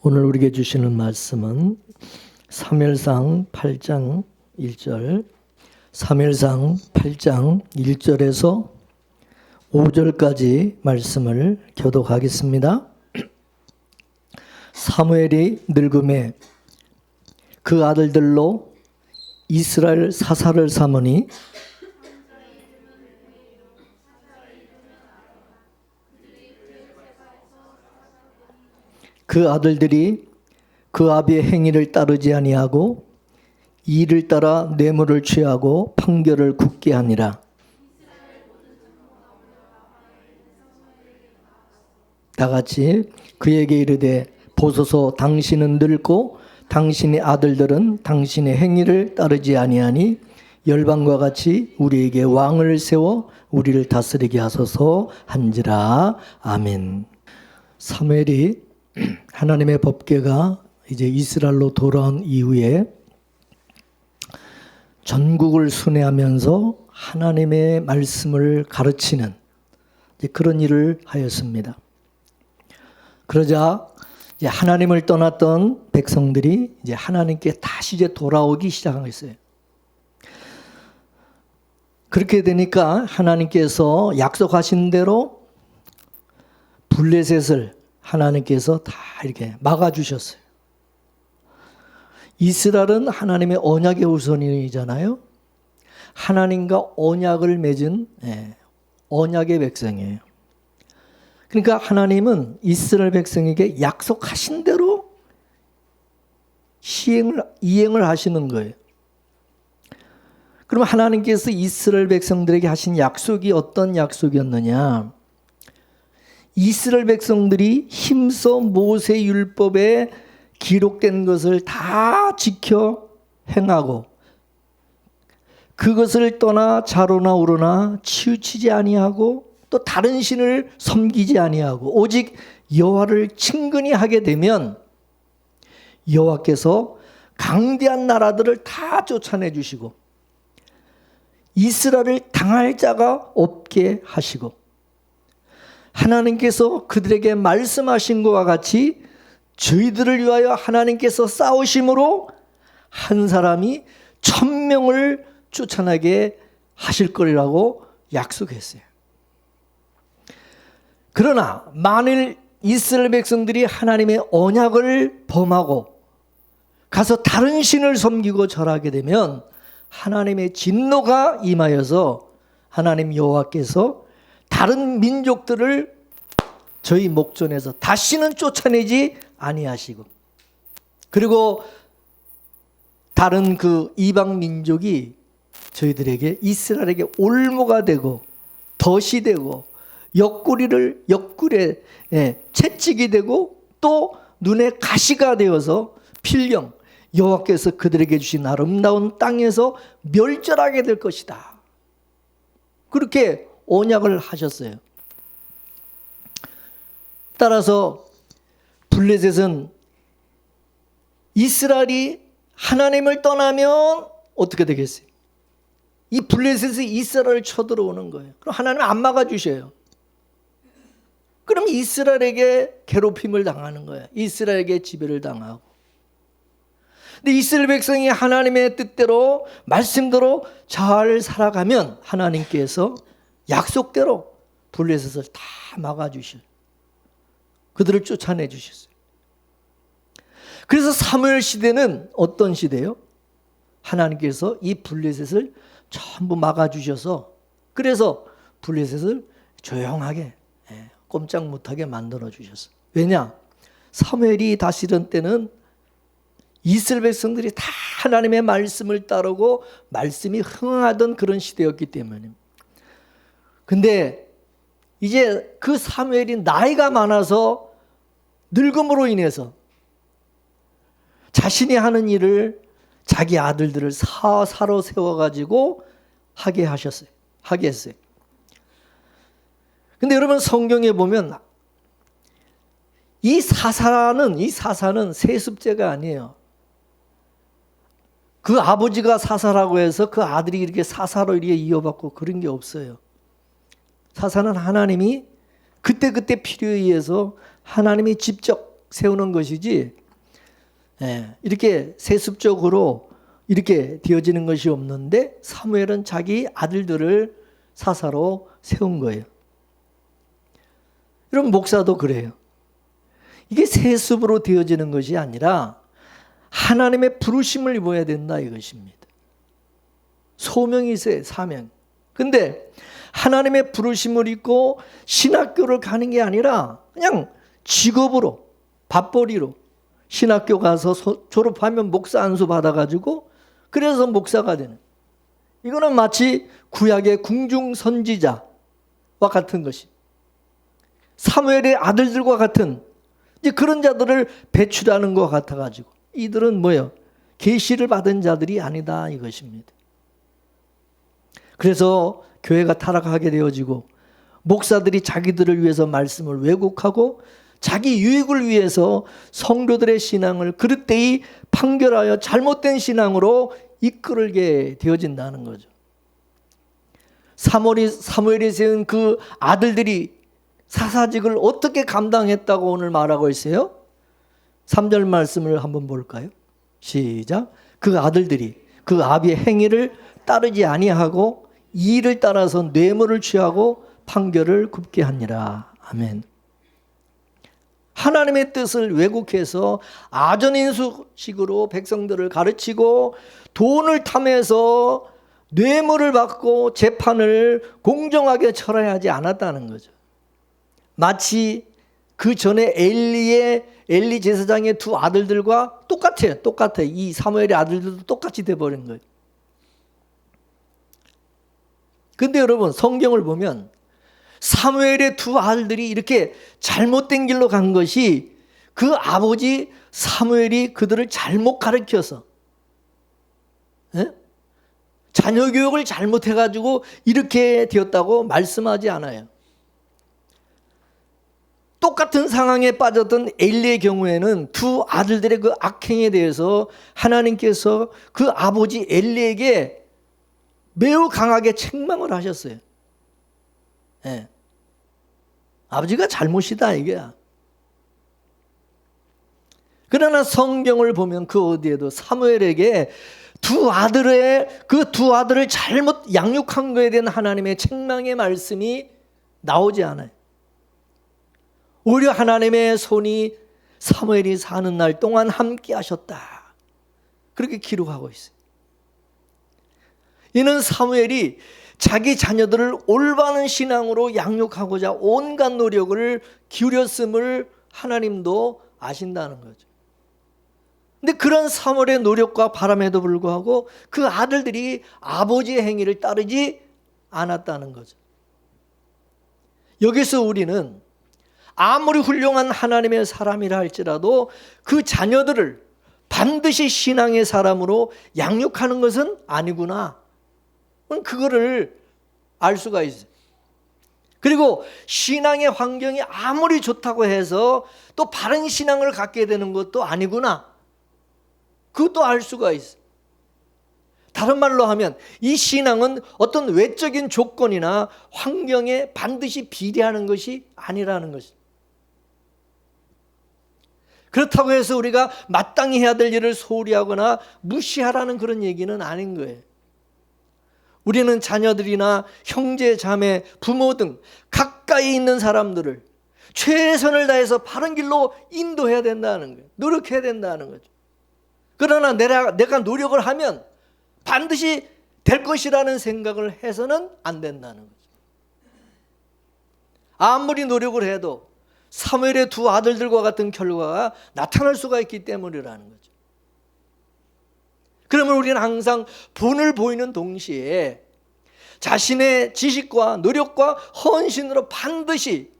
오늘 우리에게 주시는 말씀은 사무엘상 8장 1절, 사무엘상 8장 1절에서 5절까지 말씀을 교독하겠습니다. 사무엘이 늙음에 그 아들들로 이스라엘 사사를 삼으니 그 아들들이 그 아비의 행위를 따르지 아니하고 이를 따라 뇌물을 취하고 판결을 굳게 하니라. 다 같이 그에게 이르되 보소서 당신은 늙고 당신의 아들들은 당신의 행위를 따르지 아니하니 열방과 같이 우리에게 왕을 세워 우리를 다스리게 하소서 한지라. 아멘. 사무엘이 하나님의 법궤가 이제 이스라엘로 돌아온 이후에 전국을 순회하면서 하나님의 말씀을 가르치는 그런 일을 하였습니다. 그러자 이제 하나님을 떠났던 백성들이 이제 하나님께 다시 이제 돌아오기 시작했어요. 그렇게 되니까 하나님께서 약속하신 대로 블레셋을 하나님께서 다 이렇게 막아주셨어요. 이스라엘은 하나님의 언약의 후손이잖아요. 하나님과 언약을 맺은 언약의 백성이에요. 그러니까 하나님은 이스라엘 백성에게 약속하신 대로 이행을 하시는 거예요. 그럼 하나님께서 이스라엘 백성들에게 하신 약속이 어떤 약속이었느냐? 이스라엘 백성들이 힘써 모세 율법에 기록된 것을 다 지켜 행하고 그것을 떠나 좌로나 우로나 치우치지 아니하고 또 다른 신을 섬기지 아니하고 오직 여호와를 친근히 하게 되면 여호와께서 강대한 나라들을 다 쫓아내 주시고 이스라엘을 당할 자가 없게 하시고 하나님께서 그들에게 말씀하신 것과 같이 저희들을 위하여 하나님께서 싸우심으로 한 사람이 1000명을 쫓아나게 하실 거라고 약속했어요. 그러나 만일 이스라엘 백성들이 하나님의 언약을 범하고 가서 다른 신을 섬기고 절하게 되면 하나님의 진노가 임하여서 하나님 여호와께서 다른 민족들을 저희 목전에서 다시는 쫓아내지 아니하시고 그리고 다른 그 이방 민족이 저희들에게 이스라엘에게 올무가 되고 덫이 되고 옆구리에 채찍이 되고 또 눈에 가시가 되어서 필령 여호와께서 그들에게 주신 아름다운 땅에서 멸절하게 될 것이다. 그렇게 언약을 하셨어요. 따라서 블레셋은 이스라엘이 하나님을 떠나면 어떻게 되겠어요? 이 블레셋이 이스라엘을 쳐들어오는 거예요. 그럼 하나님 안 막아주셔요. 그럼 이스라엘에게 괴롭힘을 당하는 거예요. 이스라엘에게 지배를 당하고. 근데 이스라엘 백성이 하나님의 뜻대로 말씀대로 잘 살아가면 하나님께서 약속대로 블레셋을 다 막아주셔요. 그들을 쫓아내 주셨어요. 그래서 사무엘 시대는 어떤 시대예요? 하나님께서 이 블레셋을 전부 막아주셔서 그래서 블레셋을 조용하게 꼼짝 못하게 만들어 주셨어요. 왜냐? 사무엘이 다스리던 때는 이스라엘 백성들이 다 하나님의 말씀을 따르고 말씀이 흥하던 그런 시대였기 때문입니다. 근데 이제 그 사무엘이 나이가 많아서 늙음으로 인해서 자신이 하는 일을 자기 아들들을 사사로 세워가지고 하게 했어요. 근데 여러분 성경에 보면 이 사사는 세습제가 아니에요. 그 아버지가 사사라고 해서 그 아들이 이렇게 사사로 이렇게 이어받고 그런 게 없어요. 사사는 하나님이 그때그때 필요에 의해서 하나님이 직접 세우는 것이지, 이렇게 세습적으로 이렇게 되어지는 것이 없는데 사무엘은 자기 아들들을 사사로 세운 거예요. 여러분, 목사도 그래요. 이게 세습으로 되어지는 것이 아니라 하나님의 부르심을 입어야 된다 이것입니다. 소명이 있어요, 사명. 근데 하나님의 부르심을 입고 신학교를 가는 게 아니라 그냥 직업으로, 밥벌이로 신학교 가서 졸업하면 목사 안수 받아가지고 그래서 목사가 되는, 이거는 마치 구약의 궁중 선지자와 같은 것이, 사무엘의 아들들과 같은 이제 그런 자들을 배출하는 것 같아가지고 이들은 뭐예요? 계시를 받은 자들이 아니다 이것입니다. 그래서 교회가 타락하게 되어지고 목사들이 자기들을 위해서 말씀을 왜곡하고 자기 유익을 위해서 성도들의 신앙을 그릇되이 판결하여 잘못된 신앙으로 이끌게 되어진다는 거죠. 사무엘이 세운 그 아들들이 사사직을 어떻게 감당했다고 오늘 말하고 있어요? 3절 말씀을 한번 볼까요? 시작. 그 아들들이 그 아비의 행위를 따르지 아니하고 이 일을 따라서 뇌물을 취하고 판결을 굽게 하니라. 아멘. 하나님의 뜻을 왜곡해서 아전인수식으로 백성들을 가르치고 돈을 탐해서 뇌물을 받고 재판을 공정하게 처리하지 하지 않았다는 거죠. 마치 그 전에 엘리 제사장의 두 아들들과 똑같아요. 이 사무엘의 아들들도 똑같이 돼버린 거예요. 근데 여러분, 성경을 보면 사무엘의 두 아들들이 이렇게 잘못된 길로 간 것이 그 아버지 사무엘이 그들을 잘못 가르쳐서, 자녀 교육을 잘못해가지고 이렇게 되었다고 말씀하지 않아요. 똑같은 상황에 빠졌던 엘리의 경우에는 두 아들들의 그 악행에 대해서 하나님께서 그 아버지 엘리에게 매우 강하게 책망을 하셨어요. 아버지가 잘못이다 이게야. 그러나 성경을 보면 그 어디에도 사무엘에게 그 두 아들을 잘못 양육한 것에 대한 하나님의 책망의 말씀이 나오지 않아요. 오히려 하나님의 손이 사무엘이 사는 날 동안 함께 하셨다, 그렇게 기록하고 있어요. 이는 사무엘이 자기 자녀들을 올바른 신앙으로 양육하고자 온갖 노력을 기울였음을 하나님도 아신다는 거죠. 근데 그런 사무엘의 노력과 바람에도 불구하고 그 아들들이 아버지의 행위를 따르지 않았다는 거죠. 여기서 우리는 아무리 훌륭한 하나님의 사람이라 할지라도 그 자녀들을 반드시 신앙의 사람으로 양육하는 것은 아니구나, 그거를 알 수가 있어요. 그리고 신앙의 환경이 아무리 좋다고 해서 또 바른 신앙을 갖게 되는 것도 아니구나, 그것도 알 수가 있어요. 다른 말로 하면 이 신앙은 어떤 외적인 조건이나 환경에 반드시 비례하는 것이 아니라는 것입니다. 그렇다고 해서 우리가 마땅히 해야 될 일을 소홀히 하거나 무시하라는 그런 얘기는 아닌 거예요. 우리는 자녀들이나 형제, 자매, 부모 등 가까이 있는 사람들을 최선을 다해서 바른 길로 인도해야 된다는 거예요. 노력해야 된다는 거죠. 그러나 내가 노력을 하면 반드시 될 것이라는 생각을 해서는 안 된다는 거죠. 아무리 노력을 해도 사무엘의 두 아들들과 같은 결과가 나타날 수가 있기 때문이라는 거죠. 그러면 우리는 항상 본을 보이는 동시에 자신의 지식과 노력과 헌신으로 반드시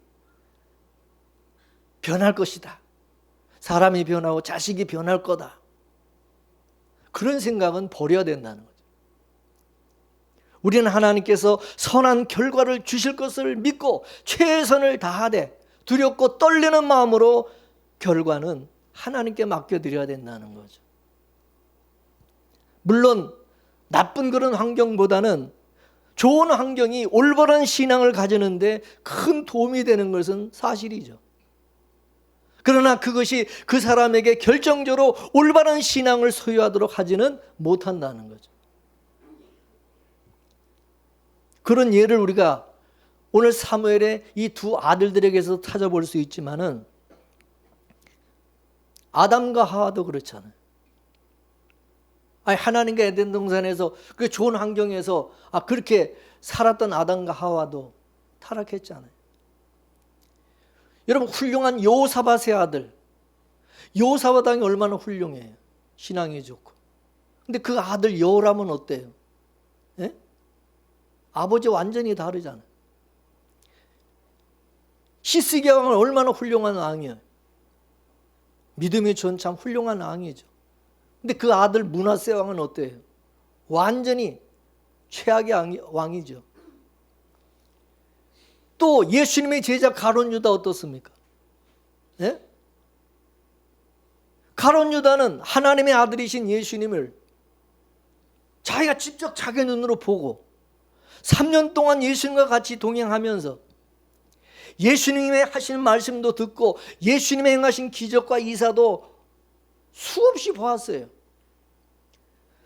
변할 것이다, 사람이 변하고 자식이 변할 거다, 그런 생각은 버려야 된다는 거죠. 우리는 하나님께서 선한 결과를 주실 것을 믿고 최선을 다하되 두렵고 떨리는 마음으로 결과는 하나님께 맡겨드려야 된다는 거죠. 물론 나쁜 그런 환경보다는 좋은 환경이 올바른 신앙을 가지는데 큰 도움이 되는 것은 사실이죠. 그러나 그것이 그 사람에게 결정적으로 올바른 신앙을 소유하도록 하지는 못한다는 거죠. 그런 예를 우리가 오늘 사무엘의 이 두 아들들에게서 찾아볼 수 있지만은 아담과 하와도 그렇잖아요. 아니, 하나님과 에덴 동산에서 그 좋은 환경에서 그렇게 살았던 아담과 하와도 타락했잖아요. 여러분, 훌륭한 여호사밧의 아들, 여호사밧 왕이 얼마나 훌륭해요. 신앙이 좋고. 근데 그 아들 여호람은 어때요? 예? 아버지 완전히 다르잖아요. 히스기야 왕은 얼마나 훌륭한 왕이에요. 믿음의 전 참 훌륭한 왕이죠. 근데 그 아들 므낫세 왕은 어때요? 완전히 최악의 왕이죠. 또 예수님의 제자 가룟 유다 어떻습니까? 예? 가룟 유다는 하나님의 아들이신 예수님을 자기가 직접 자기 눈으로 보고 3년 동안 예수님과 같이 동행하면서 예수님의 하시는 말씀도 듣고 예수님의 행하신 기적과 이사도 수없이 보았어요.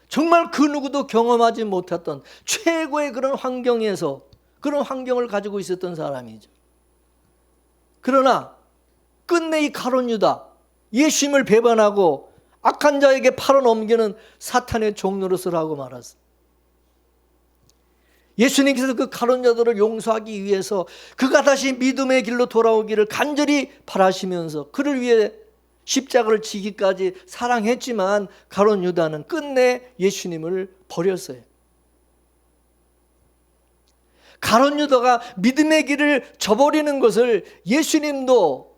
정말 그 누구도 경험하지 못했던 최고의 그런 환경에서 그런 환경을 가지고 있었던 사람이죠. 그러나 끝내 이 가룟 유다, 예수님을 배반하고 악한 자에게 팔아넘기는 사탄의 종노릇을 하고 말았습니다. 예수님께서 그 가룟 유다를 용서하기 위해서 그가 다시 믿음의 길로 돌아오기를 간절히 바라시면서 그를 위해 십자가를 지기까지 사랑했지만 가룟 유다는 끝내 예수님을 버렸어요. 가룟 유다가 믿음의 길을 저버리는 것을 예수님도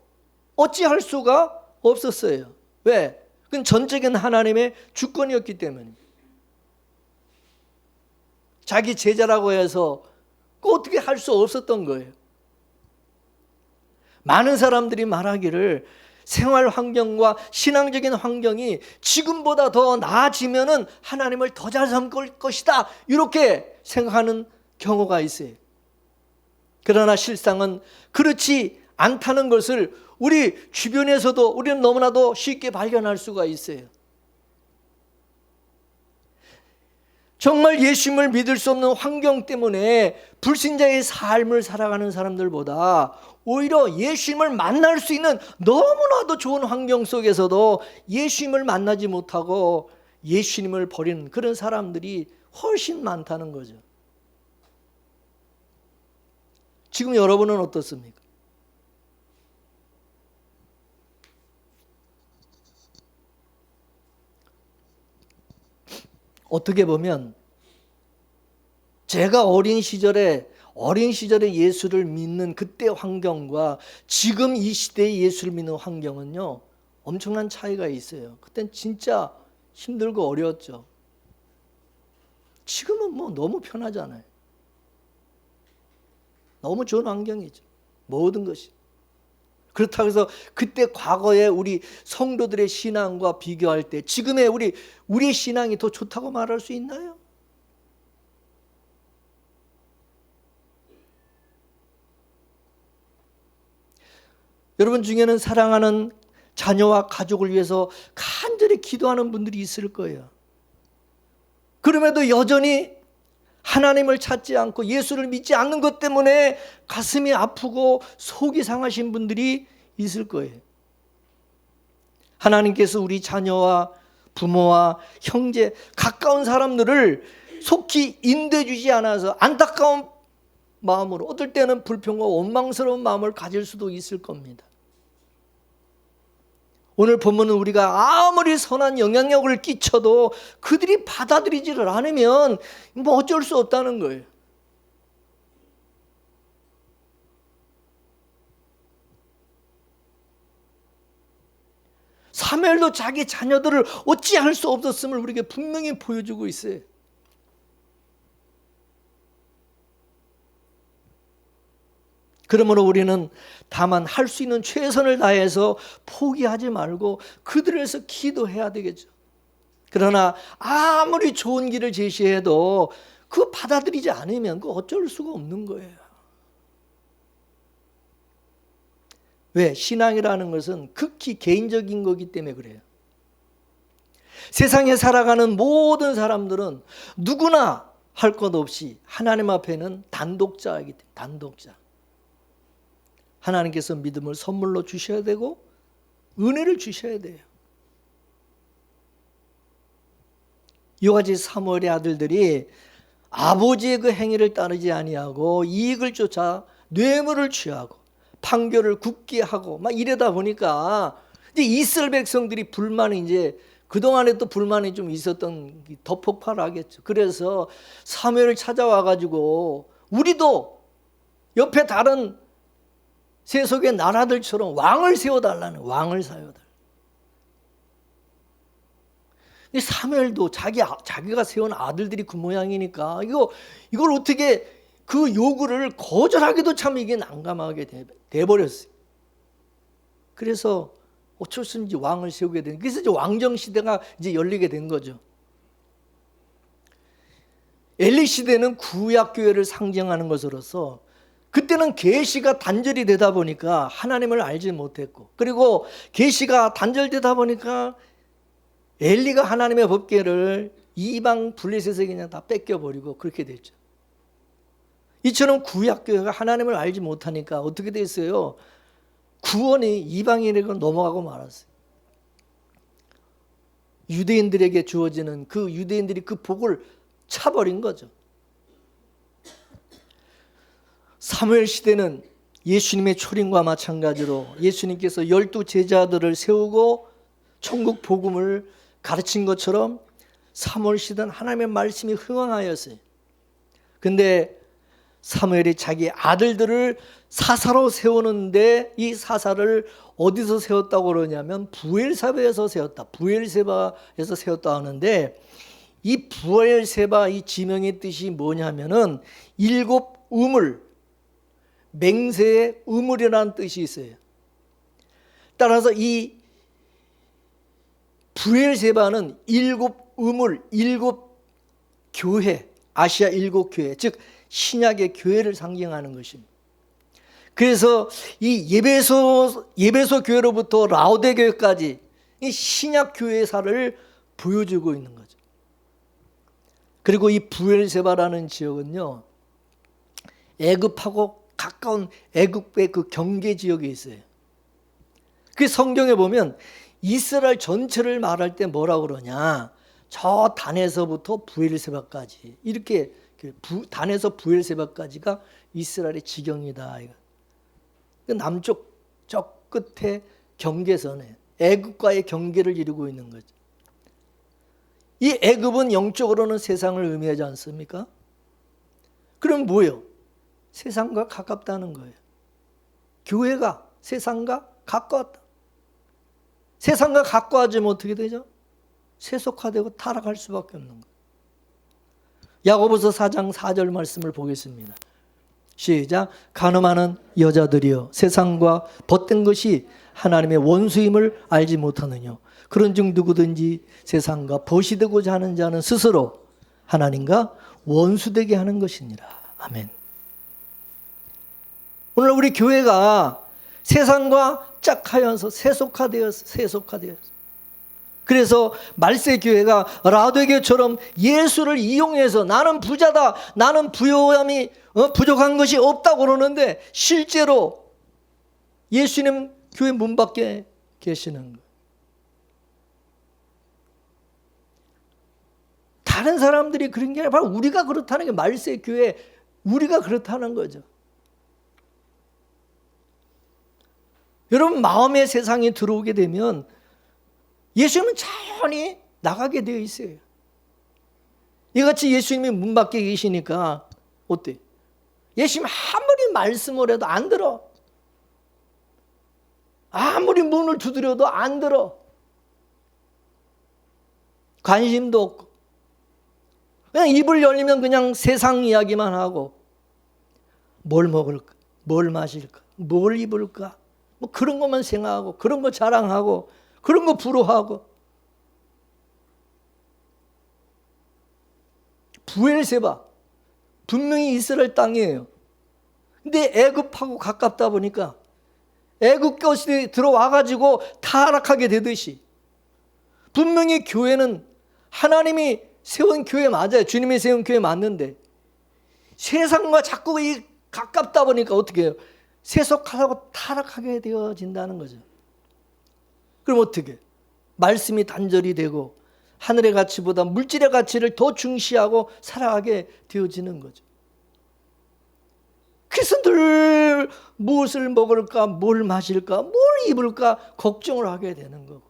어찌할 수가 없었어요. 왜? 그건 전적인 하나님의 주권이었기 때문입니다. 자기 제자라고 해서 어떻게 할 수 없었던 거예요. 많은 사람들이 말하기를 생활 환경과 신앙적인 환경이 지금보다 더 나아지면은 하나님을 더 잘 섬길 것이다, 이렇게 생각하는 경우가 있어요. 그러나 실상은 그렇지 않다는 것을 우리 주변에서도 우리는 너무나도 쉽게 발견할 수가 있어요. 정말 예수님을 믿을 수 없는 환경 때문에 불신자의 삶을 살아가는 사람들보다 오히려 예수님을 만날 수 있는 너무나도 좋은 환경 속에서도 예수님을 만나지 못하고 예수님을 버리는 그런 사람들이 훨씬 많다는 거죠. 지금 여러분은 어떻습니까? 어떻게 보면 제가 어린 시절에 예수를 믿는 그때 환경과 지금 이 시대의 예수를 믿는 환경은요, 엄청난 차이가 있어요. 그땐 진짜 힘들고 어려웠죠. 지금은 뭐 너무 편하잖아요. 너무 좋은 환경이죠. 모든 것이. 그렇다고 해서 그때 과거에 우리 성도들의 신앙과 비교할 때 지금의 우리의 신앙이 더 좋다고 말할 수 있나요? 여러분 중에는 사랑하는 자녀와 가족을 위해서 간절히 기도하는 분들이 있을 거예요. 그럼에도 여전히 하나님을 찾지 않고 예수를 믿지 않는 것 때문에 가슴이 아프고 속이 상하신 분들이 있을 거예요. 하나님께서 우리 자녀와 부모와 형제, 가까운 사람들을 속히 인도해 주지 않아서 안타까운 마음으로, 어떨 때는 불평과 원망스러운 마음을 가질 수도 있을 겁니다. 오늘 본문은 우리가 아무리 선한 영향력을 끼쳐도 그들이 받아들이지를 않으면 뭐 어쩔 수 없다는 거예요. 사무엘도 자기 자녀들을 어찌할 수 없었음을 우리에게 분명히 보여주고 있어요. 그러므로 우리는 다만 할 수 있는 최선을 다해서 포기하지 말고 그들을 위해서 기도해야 되겠죠. 그러나 아무리 좋은 길을 제시해도 그거 받아들이지 않으면 그거 어쩔 수가 없는 거예요. 왜? 신앙이라는 것은 극히 개인적인 거기 때문에 그래요. 세상에 살아가는 모든 사람들은 누구나 할 것 없이 하나님 앞에는 단독자이기 때문에 단독자. 하나님께서 믿음을 선물로 주셔야 되고 은혜를 주셔야 돼요. 이와 같이 사무엘의 아들들이 아버지의 그 행위를 따르지 아니하고 이익을 쫓아 뇌물을 취하고 판결을 굳게 하고 막 이러다 보니까 이제 이스라엘 백성들이 불만이 이제 그동안에 또 불만이 좀 있었던 더 폭발하겠죠. 그래서 사무엘을 찾아와 가지고 우리도 옆에 다른 세속의 나라들처럼 왕을 세워달라는, 왕을 세워달라. 사무엘도 자기가 세운 아들들이 그 모양이니까 이걸 어떻게 그 요구를 거절하기도 참 이게 난감하게 돼버렸어요. 그래서 어쩔 수 없이 왕을 세우게 된, 그래서 이제 왕정 시대가 이제 열리게 된 거죠. 엘리 시대는 구약 교회를 상징하는 것으로서 그때는 계시가 단절이 되다 보니까 하나님을 알지 못했고, 그리고 계시가 단절되다 보니까 엘리가 하나님의 법궤를 이방 블레셋에게 그냥 다 뺏겨버리고 그렇게 됐죠. 이처럼 구약교회가 하나님을 알지 못하니까 어떻게 됐어요? 구원이 이방인에게 넘어가고 말았어요. 유대인들에게 주어지는 그 유대인들이 그 복을 차버린 거죠. 사무엘 시대는 예수님의 초림과 마찬가지로 예수님께서 12 제자들을 세우고 천국 복음을 가르친 것처럼 사무엘 시대는 하나님의 말씀이 흥황하였어요. 근데 사무엘이 자기 아들들을 사사로 세우는데 이 사사를 어디서 세웠다고 그러냐면 부엘세바에서 세웠다. 부엘세바에서 세웠다 하는데 이 부엘세바 이 지명의 뜻이 뭐냐면은 7 우물, 맹세의 우물이라는 뜻이 있어요. 따라서 이 부엘세바는 7 우물, 7 교회, 아시아 7 교회, 즉 신약의 교회를 상징하는 것입니다. 그래서 이 예배소 교회로부터 라오데 교회까지 이 신약 교회사를 보여주고 있는 거죠. 그리고 이 부엘세바라는 지역은요, 애굽하고 가까운 애굽의 그 경계 지역에 있어요. 그 성경에 보면 이스라엘 전체를 말할 때 뭐라고 그러냐, 저 단에서부터 부엘세바까지, 이렇게 단에서 부엘세바까지가 이스라엘의 지경이다. 남쪽 저 끝에 경계선에 애굽과의 경계를 이루고 있는 거죠. 이 애굽은 영적으로는 세상을 의미하지 않습니까? 그럼 뭐예요? 세상과 가깝다는 거예요. 교회가 세상과 가까웠다. 세상과 가까워지면 어떻게 되죠? 세속화되고 타락할 수밖에 없는 거예요. 야고보서 4장 4절 말씀을 보겠습니다. 시작. 간음하는 여자들이여 세상과 벗된 것이 하나님의 원수임을 알지 못하느냐. 그런즉 누구든지 세상과 벗이 되고자 하는 자는 스스로 하나님과 원수되게 하는 것이니라. 아멘. 오늘 우리 교회가 세상과 짝하여서 세속화되었어. 그래서 말세 교회가 라오디게처럼 예수를 이용해서 나는 부자다, 나는 부요함이 부족한 것이 없다고 그러는데 실제로 예수님 교회 문 밖에 계시는 거예요. 다른 사람들이 그런 게 아니라 바로 우리가 그렇다는 게 말세 교회, 우리가 그렇다는 거죠. 여러분 마음의 세상에 들어오게 되면 예수님은 자연히 나가게 되어 있어요. 이같이 예수님이 문 밖에 계시니까 어때? 예수님 아무리 말씀을 해도 안 들어. 아무리 문을 두드려도 안 들어. 관심도 없고 그냥 입을 열리면 그냥 세상 이야기만 하고 뭘 먹을까? 뭘 마실까? 뭘 입을까? 뭐 그런 것만 생각하고 그런 거 자랑하고 그런 거 부러워하고. 부엘세바 분명히 이스라엘 땅이에요. 근데 애굽하고 가깝다 보니까 애국 것이 들어와 가지고 타락하게 되듯이 분명히 교회는 하나님이 세운 교회 맞아요. 주님이 세운 교회 맞는데 세상과 자꾸 가깝다 보니까 어떻게 해요? 세속하고 타락하게 되어진다는 거죠. 그럼 어떻게? 말씀이 단절이 되고 하늘의 가치보다 물질의 가치를 더 중시하고 살아가게 되어지는 거죠. 그래서 늘 무엇을 먹을까, 뭘 마실까, 뭘 입을까 걱정을 하게 되는 거고.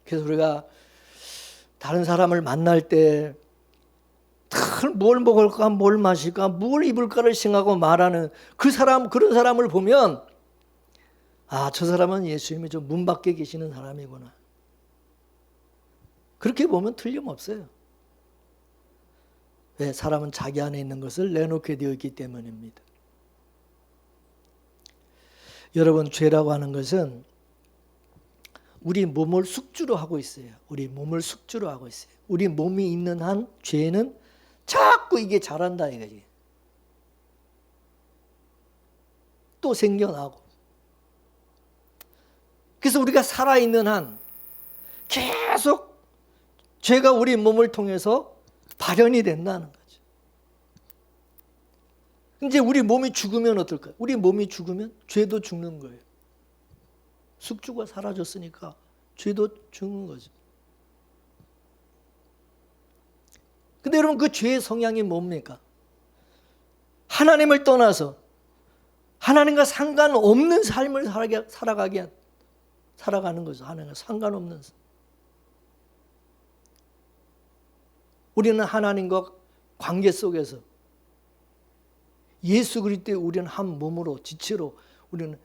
그래서 우리가 다른 사람을 만날 때 뭘 먹을까, 뭘 마실까, 뭘 입을까를 생각하고 말하는 그런 사람을 보면 아, 저 사람은 예수님이 좀 문 밖에 계시는 사람이구나. 그렇게 보면 틀림없어요. 왜? 사람은 자기 안에 있는 것을 내놓게 되어 있기 때문입니다. 여러분, 죄라고 하는 것은 우리 몸을 숙주로 하고 있어요. 우리 몸을 숙주로 하고 있어요. 우리 몸이 있는 한 죄는 자꾸 이게 자란다 이거지. 또 생겨나고. 그래서 우리가 살아있는 한 계속 죄가 우리 몸을 통해서 발현이 된다는 거죠. 이제 우리 몸이 죽으면 어떨까요? 우리 몸이 죽으면 죄도 죽는 거예요. 숙주가 사라졌으니까 죄도 죽는 거죠. 근데 여러분, 그 죄의 성향이 뭡니까? 하나님을 떠나서 하나님과 상관없는 삶을 살아가는 거죠. 하나님과 상관없는 삶. 우리는 하나님과 관계 속에서 예수 그리스도의 우리는 한 몸으로 지체로 우리는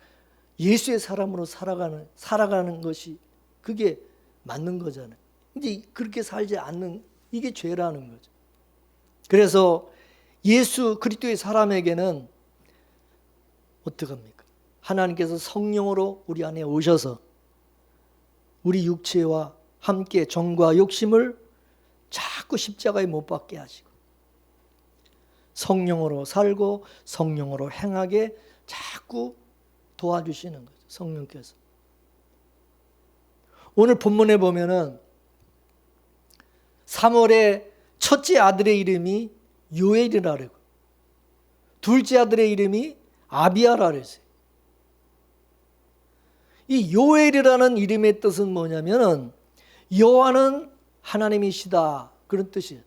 예수의 사람으로 살아가는 것이 그게 맞는 거잖아요. 이제 그렇게 살지 않는 이게 죄라는 거죠. 그래서 예수 그리스도의 사람에게는 어떡합니까? 하나님께서 성령으로 우리 안에 오셔서 우리 육체와 함께 정과 욕심을 자꾸 십자가에 못 박게 하시고 성령으로 살고 성령으로 행하게 자꾸 도와주시는 거죠. 성령께서. 오늘 본문에 보면은 사무엘의 첫째 아들의 이름이 요엘이라 그러고 둘째 아들의 이름이 아비야라 그랬어요. 이 요엘이라는 이름의 뜻은 뭐냐면은 여호와는 하나님이시다 그런 뜻이에요.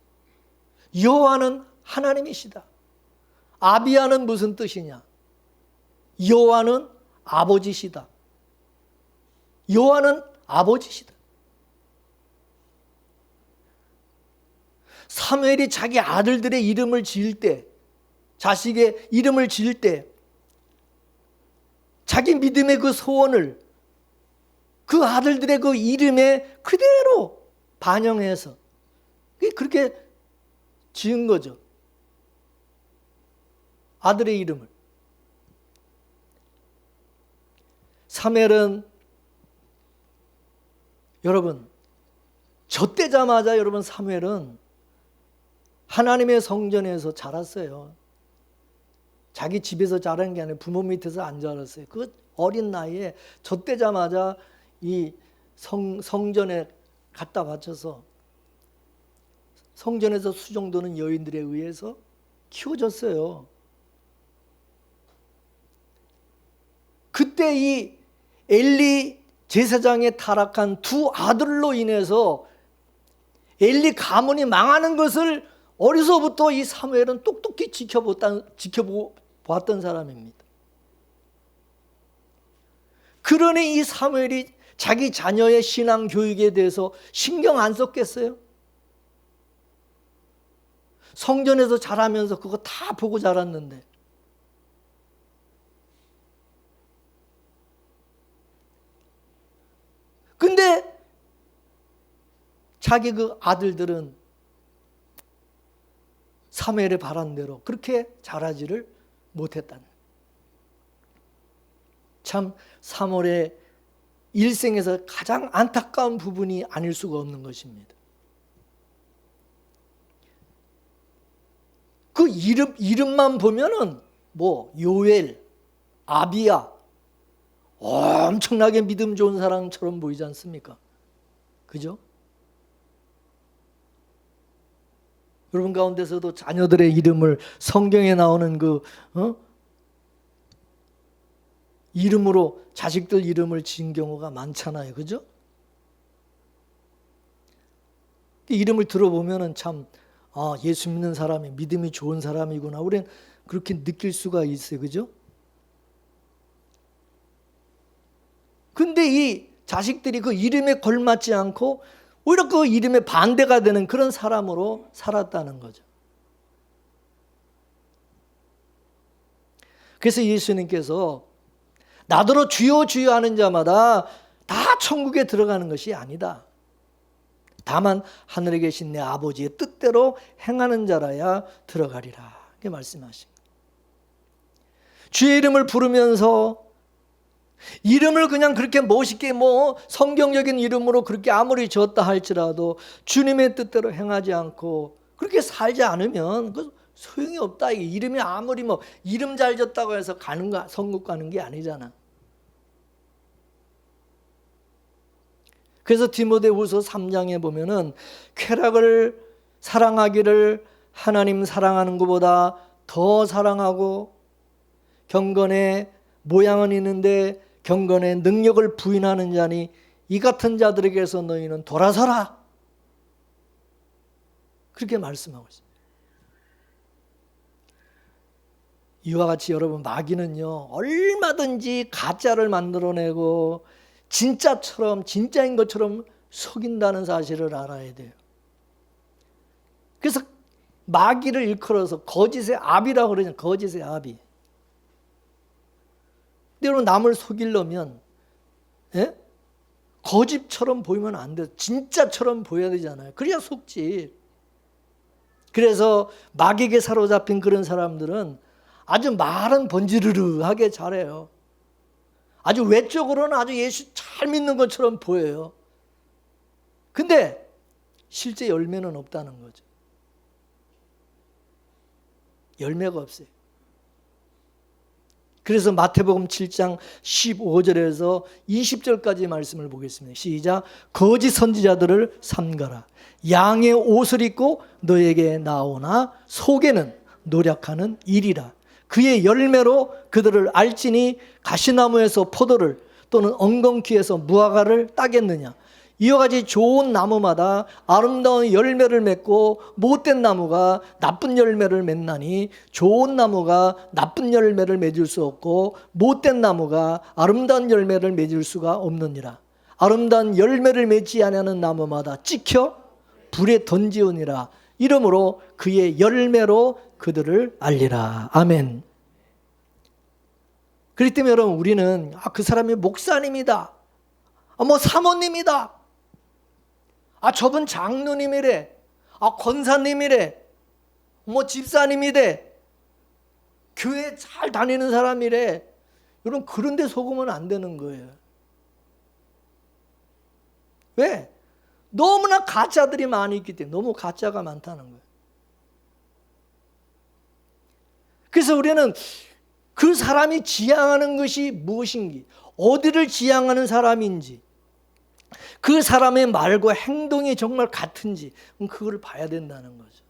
여호와는 하나님이시다. 아비야는 무슨 뜻이냐? 여호와는 아버지시다. 여호와는 아버지시다. 사무엘이 자기 아들들의 이름을 지을 때, 자식의 이름을 지을 때 자기 믿음의 그 소원을 그 아들들의 그 이름에 그대로 반영해서 그렇게 지은 거죠. 아들의 이름을. 사무엘은 여러분 젖되자마자 여러분 사무엘은 하나님의 성전에서 자랐어요. 자기 집에서 자란 게 아니라 부모 밑에서 안 자랐어요. 그 어린 나이에 젖되자마자 이 성전에 갖다 바쳐서 성전에서 수종도는 여인들에 의해서 키워졌어요. 그때 이 엘리 제사장에 타락한 두 아들로 인해서 엘리 가문이 망하는 것을 어려서부터 이 사무엘은 똑똑히 지켜보았던 사람입니다. 그러니 이 사무엘이 자기 자녀의 신앙 교육에 대해서 신경 안 썼겠어요? 성전에서 자라면서 그거 다 보고 자랐는데. 근데 자기 그 아들들은 사무엘의 바란 대로 그렇게 자라지를 못했다는. 참 사무엘의 일생에서 가장 안타까운 부분이 아닐 수가 없는 것입니다. 그 이름만 보면은 뭐 요엘, 아비야, 엄청나게 믿음 좋은 사람처럼 보이지 않습니까? 그죠? 여러분 가운데서도 자녀들의 이름을 성경에 나오는 이름으로 자식들 이름을 지은 경우가 많잖아요. 그죠? 이름을 들어보면은 참, 예수 믿는 사람이, 믿음이 좋은 사람이구나. 우리는 그렇게 느낄 수가 있어요. 그죠? 근데 이 자식들이 그 이름에 걸맞지 않고 오히려 그 이름에 반대가 되는 그런 사람으로 살았다는 거죠. 그래서 예수님께서 나더러 주여 주여 하는 자마다 다 천국에 들어가는 것이 아니다. 다만 하늘에 계신 내 아버지의 뜻대로 행하는 자라야 들어가리라. 이렇게 말씀하신 거예요. 주의 이름을 부르면서 이름을 그냥 그렇게 멋있게 성경적인 이름으로 그렇게 아무리 지었다 할지라도 주님의 뜻대로 행하지 않고 그렇게 살지 않으면 그 소용이 없다. 이름이 아무리 이름 잘 졌다고 해서 천국 가는 게 아니잖아. 그래서 디모데후서 3장에 보면은 쾌락을 사랑하기를 하나님 사랑하는 것보다 더 사랑하고 경건의 모양은 있는데 경건의 능력을 부인하는 자니 이 같은 자들에게서 너희는 돌아서라. 그렇게 말씀하고 있습니다. 이와 같이 여러분 마귀는요 얼마든지 가짜를 만들어내고 진짜인 것처럼 속인다는 사실을 알아야 돼요. 그래서 마귀를 일컬어서 거짓의 압이라고 그러잖아요. 거짓의 압이. 근데 여러분 남을 속이려면 거짓처럼 보이면 안 돼요. 진짜처럼 보여야 되잖아요. 그래야 속지. 그래서 마귀에게 사로잡힌 그런 사람들은 아주 말은 번지르르하게 잘해요. 아주 외적으로는 아주 예수 잘 믿는 것처럼 보여요. 근데 실제 열매는 없다는 거죠. 열매가 없어요. 그래서 마태복음 7장 15절에서 20절까지 말씀을 보겠습니다. 시작. 거짓 선지자들을 삼가라. 양의 옷을 입고 너에게 나오나 속에는 노력하는 일이라. 그의 열매로 그들을 알지니 가시나무에서 포도를 또는 엉겅퀴에서 무화과를 따겠느냐. 이와 같이 좋은 나무마다 아름다운 열매를 맺고 못된 나무가 나쁜 열매를 맺나니 좋은 나무가 나쁜 열매를 맺을 수 없고 못된 나무가 아름다운 열매를 맺을 수가 없느니라. 아름다운 열매를 맺지 아니하는 나무마다 찍혀 불에 던지우니라. 이러므로 그의 열매로 그들을 알리라. 아멘. 그렇기 때문에 여러분 우리는 그 사람이 목사님이다. 사모님이다. 저분 장로님이래. 권사님이래. 집사님이래. 교회 잘 다니는 사람이래. 여러분 그런 데 속으면 안 되는 거예요. 왜? 너무나 가짜들이 많이 있기 때문에. 너무 가짜가 많다는 거예요. 그래서 우리는 그 사람이 지향하는 것이 무엇인지, 어디를 지향하는 사람인지, 그 사람의 말과 행동이 정말 같은지 그걸 봐야 된다는 거죠.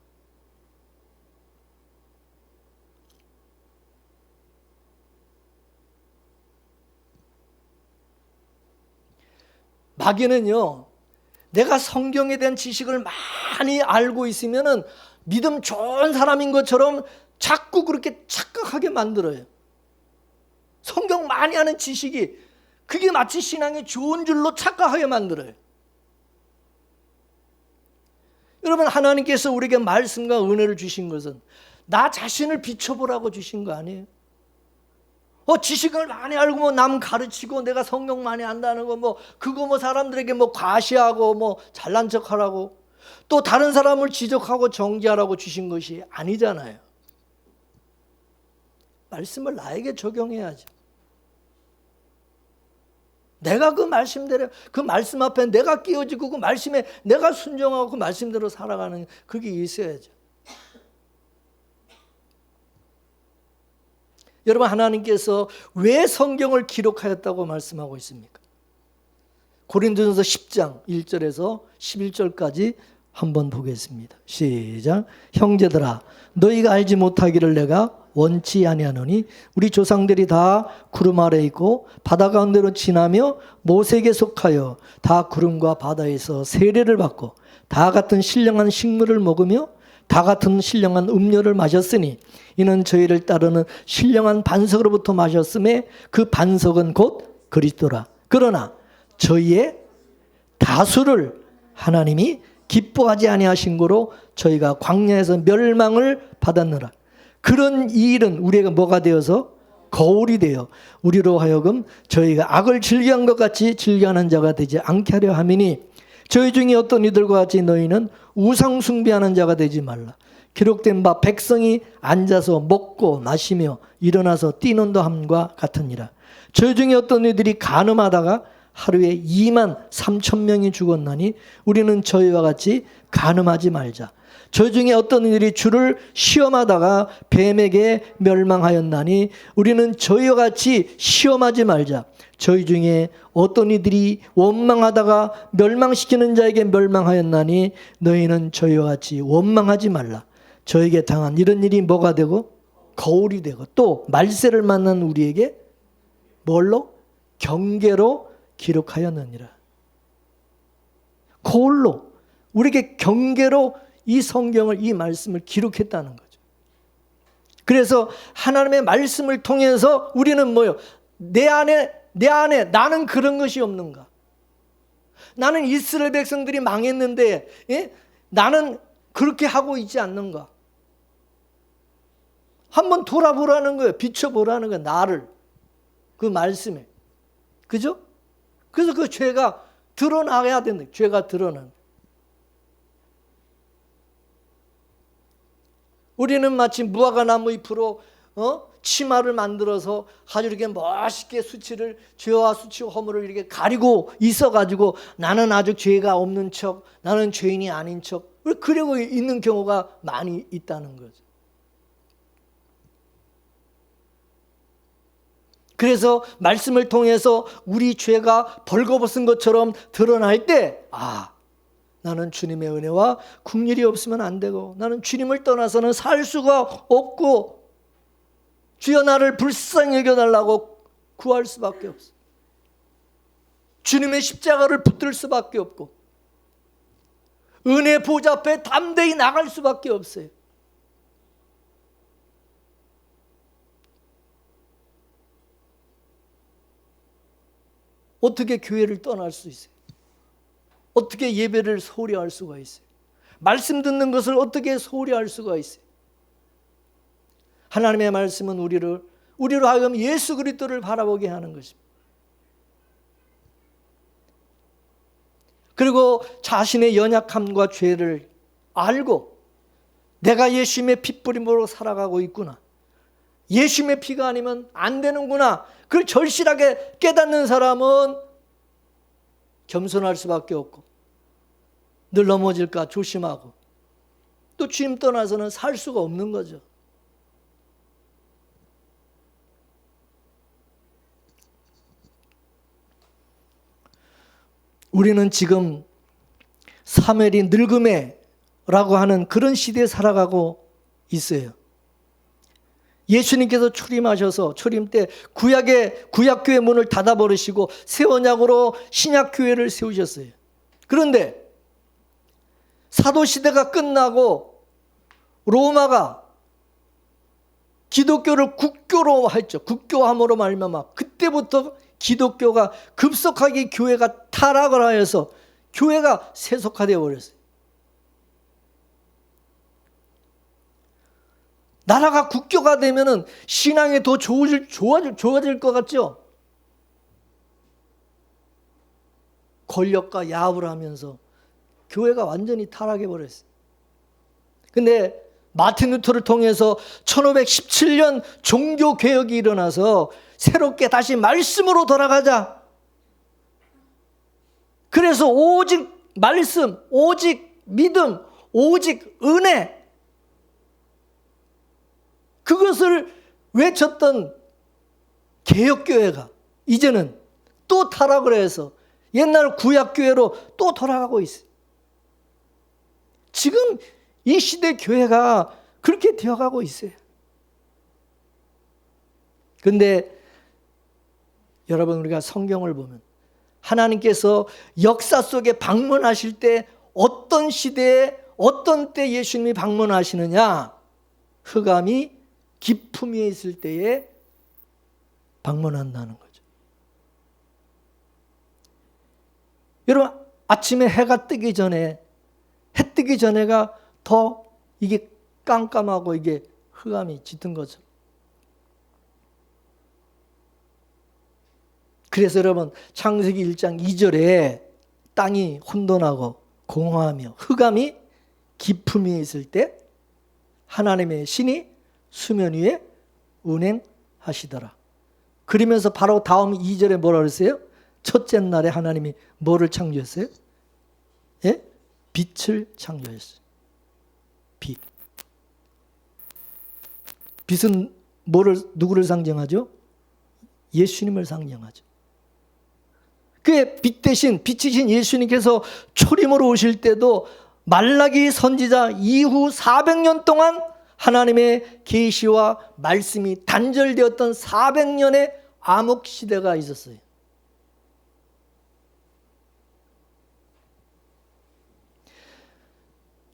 마귀는요, 내가 성경에 대한 지식을 많이 알고 있으면은 믿음 좋은 사람인 것처럼 자꾸 그렇게 착각하게 만들어요. 성경 많이 아는 지식이 그게 마치 신앙이 좋은 줄로 착각하게 만들어요. 여러분 하나님께서 우리에게 말씀과 은혜를 주신 것은 나 자신을 비춰보라고 주신 거 아니에요? 지식을 많이 알고 남 가르치고 내가 성경 많이 안다는 거 그거 사람들에게 과시하고 잘난 척하라고 또 다른 사람을 지적하고 정죄하라고 주신 것이 아니잖아요. 말씀을 나에게 적용해야죠. 내가 그 말씀대로 그 말씀 앞에 내가 끼어지고 그 말씀에 내가 순종하고 그 말씀대로 살아가는 그게 있어야죠. 여러분, 하나님께서 왜 성경을 기록하였다고 말씀하고 있습니까? 고린도전서 10장 1절에서 11절까지 한번 보겠습니다. 시작. 형제들아, 너희가 알지 못하기를 내가 원치 아니하노니 우리 조상들이 다 구름 아래 있고 바다 가운데로 지나며 모세에게 속하여 다 구름과 바다에서 세례를 받고 다 같은 신령한 식물을 먹으며 다 같은 신령한 음료를 마셨으니 이는 저희를 따르는 신령한 반석으로부터 마셨음에 그 반석은 곧 그리스도라. 그러나 저희의 다수를 하나님이 기뻐하지 아니하신 거로 저희가 광야에서 멸망을 받았느라. 그런 이 일은 우리가 뭐가 되어서 거울이 되어 우리로 하여금 저희가 악을 즐겨한 것 같이 즐겨하는 자가 되지 않게 하려 함이니 저희 중에 어떤 이들과 같이 너희는 우상 숭배하는 자가 되지 말라. 기록된 바 백성이 앉아서 먹고 마시며 일어나서 뛰는도 함과 같으니라. 저희 중에 어떤 이들이 간음하다가 하루에 2만 3천 명이 죽었나니 우리는 저희와 같이 간음하지 말자. 저희 중에 어떤 이들이 주를 시험하다가 뱀에게 멸망하였나니 우리는 저희와 같이 시험하지 말자. 저희 중에 어떤 이들이 원망하다가 멸망시키는 자에게 멸망하였나니 너희는 저희와 같이 원망하지 말라. 저에게 당한 이런 일이 뭐가 되고 거울이 되고 또 말세를 만난 우리에게 뭘로? 경계로 기록하였느니라. 거울로 우리에게 경계로 이 성경을, 이 말씀을 기록했다는 거죠. 그래서 하나님의 말씀을 통해서 우리는 뭐요? 내 안에 나는 그런 것이 없는가? 나는 이스라엘 백성들이 망했는데 나는 그렇게 하고 있지 않는가? 한번 돌아보라는 거예요. 비춰보라는 거예요. 나를. 그 말씀에. 그죠? 그래서 그 죄가 드러나야 된다. 죄가 드러난. 우리는 마치 무화과 나무 잎으로 치마를 만들어서 아주 이렇게 멋있게 수치를, 죄와 수치와 허물을 이렇게 가리고 있어가지고 나는 아주 죄가 없는 척, 나는 죄인이 아닌 척, 그러고 있는 경우가 많이 있다는 거죠. 그래서 말씀을 통해서 우리 죄가 벌거벗은 것처럼 드러날 때, 나는 주님의 은혜와 긍휼이 없으면 안 되고 나는 주님을 떠나서는 살 수가 없고 주여 나를 불쌍히 여겨달라고 구할 수밖에 없어. 주님의 십자가를 붙들 수밖에 없고 은혜 보좌 앞에 담대히 나갈 수밖에 없어요. 어떻게 교회를 떠날 수 있어요? 어떻게 예배를 소홀히 할 수가 있어요? 말씀 듣는 것을 어떻게 소홀히 할 수가 있어요? 하나님의 말씀은 우리로 하여금 예수 그리스도를 바라보게 하는 것입니다. 그리고 자신의 연약함과 죄를 알고 내가 예수님의 핏부림으로 살아가고 있구나. 예수님의 피가 아니면 안 되는구나. 그걸 절실하게 깨닫는 사람은 겸손할 수밖에 없고 늘 넘어질까 조심하고 또 주님 떠나서는 살 수가 없는 거죠. 우리는 지금 사무엘이 늙음에라고 하는 그런 시대에 살아가고 있어요. 예수님께서 초림 때 구약교회 문을 닫아버리시고 새 언약으로 신약교회를 세우셨어요. 그런데 사도시대가 끝나고 로마가 기독교를 국교로 했죠. 국교함으로 말미암아 그때부터 기독교가 급속하게 교회가 타락을 하여서 교회가 세속화되어 버렸어요. 나라가 국교가 되면은 신앙이 더 좋아질 것 같죠? 권력과 야합을 하면서 교회가 완전히 타락해 버렸어요. 근데 마틴 루터를 통해서 1517년 종교개혁이 일어나서 새롭게 다시 말씀으로 돌아가자. 그래서 오직 말씀, 오직 믿음, 오직 은혜, 그것을 외쳤던 개혁교회가 이제는 또 타락을 해서 옛날 구약교회로 또 돌아가고 있어요. 지금 이 시대 교회가 그렇게 되어가고 있어요. 그런데 여러분, 우리가 성경을 보면 하나님께서 역사 속에 방문하실 때 어떤 시대에 어떤 때 예수님이 방문하시느냐? 흑암이 깊음 위에 있을 때에 방문한다는 거죠. 여러분, 아침에 해가 뜨기 전에, 해 뜨기 전에가 더 이게 깜깜하고 이게 흑암이 짙은 것처럼. 그래서 여러분, 창세기 1장 2절에 땅이 혼돈하고 공허하며 흑암이 깊음 위에 있을 때 하나님의 신이 수면 위에 운행하시더라. 그러면서 바로 다음 2절에 뭐라 그랬어요? 첫째 날에 하나님이 뭐를 창조했어요? 예? 빛을 창조했어요. 빛. 빛은 누구를 상징하죠? 예수님을 상징하죠. 그 빛 대신 빛이신 예수님께서 초림으로 오실 때도 말라기 선지자 이후 400년 동안 하나님의 계시와 말씀이 단절되었던 400년의 암흑 시대가 있었어요.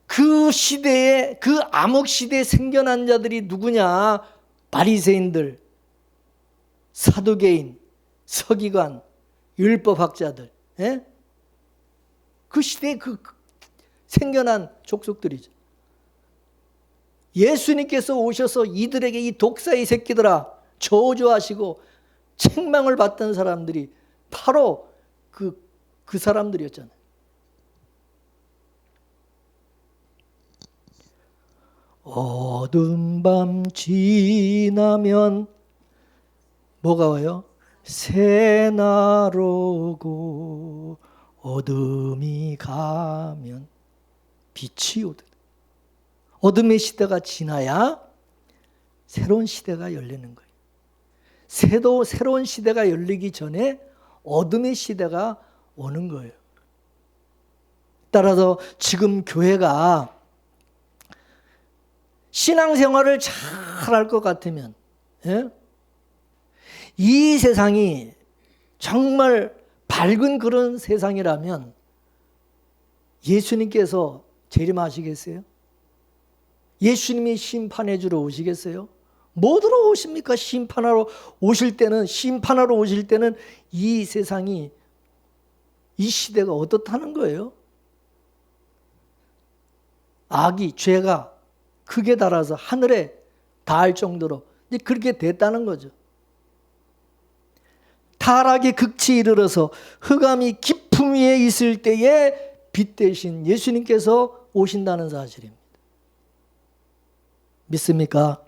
그 시대에, 그 암흑 시대에 생겨난 자들이 누구냐? 바리새인들, 사두개인, 서기관, 율법학자들, 예? 그 시대에 생겨난 족속들이죠. 예수님께서 오셔서 이들에게 이 독사의 새끼들아 저주하시고 책망을 받던 사람들이 바로 그 사람들이었잖아요. 어두운 밤 지나면 뭐가 와요? 새날 오고 어둠이 가면 빛이 오듯. 어둠의 시대가 지나야 새로운 시대가 열리는 거예요. 새로운 시대가 열리기 전에 어둠의 시대가 오는 거예요. 따라서 지금 교회가 신앙생활을 잘 할 것 같으면, 예? 이 세상이 정말 밝은 그런 세상이라면 예수님께서 재림하시겠어요? 예수님이 심판해 주러 오시겠어요? 뭐 들어오십니까? 심판하러 오실 때는 이 세상이, 이 시대가 어떻다는 거예요? 악이, 죄가 크게 달아서 하늘에 닿을 정도로 이제 그렇게 됐다는 거죠. 타락의 극치에 이르러서 흑암이 깊음 위에 있을 때에 빛 대신 예수님께서 오신다는 사실입니다. 믿습니까?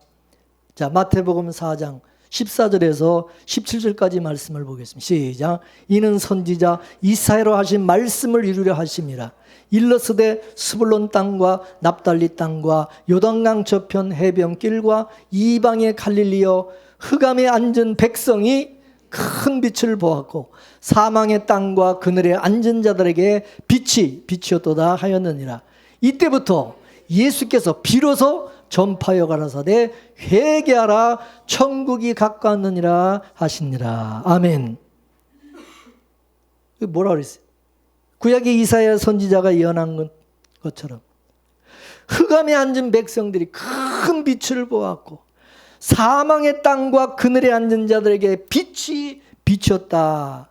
자, 마태복음 4장 14절에서 17절까지 말씀을 보겠습니다. 시작. 이는 선지자 이사야로 하신 말씀을 이루려 하심이라. 일러스되 스불론 땅과 납달리 땅과 요단강 저편 해변길과 이방의 갈릴리여 흑암에 앉은 백성이 큰 빛을 보았고 사망의 땅과 그늘에 앉은 자들에게 빛이 비치었도다 하였느니라. 이때부터 예수께서 비로소 전파하여 가라사대 회개하라 천국이 가까웠느니라 하시니라. 아멘. 뭐라 그랬어요? 구약의 이사야 선지자가 예언한 것처럼 흑암에 앉은 백성들이 큰 빛을 보았고 사망의 땅과 그늘에 앉은 자들에게 빛이 비쳤다.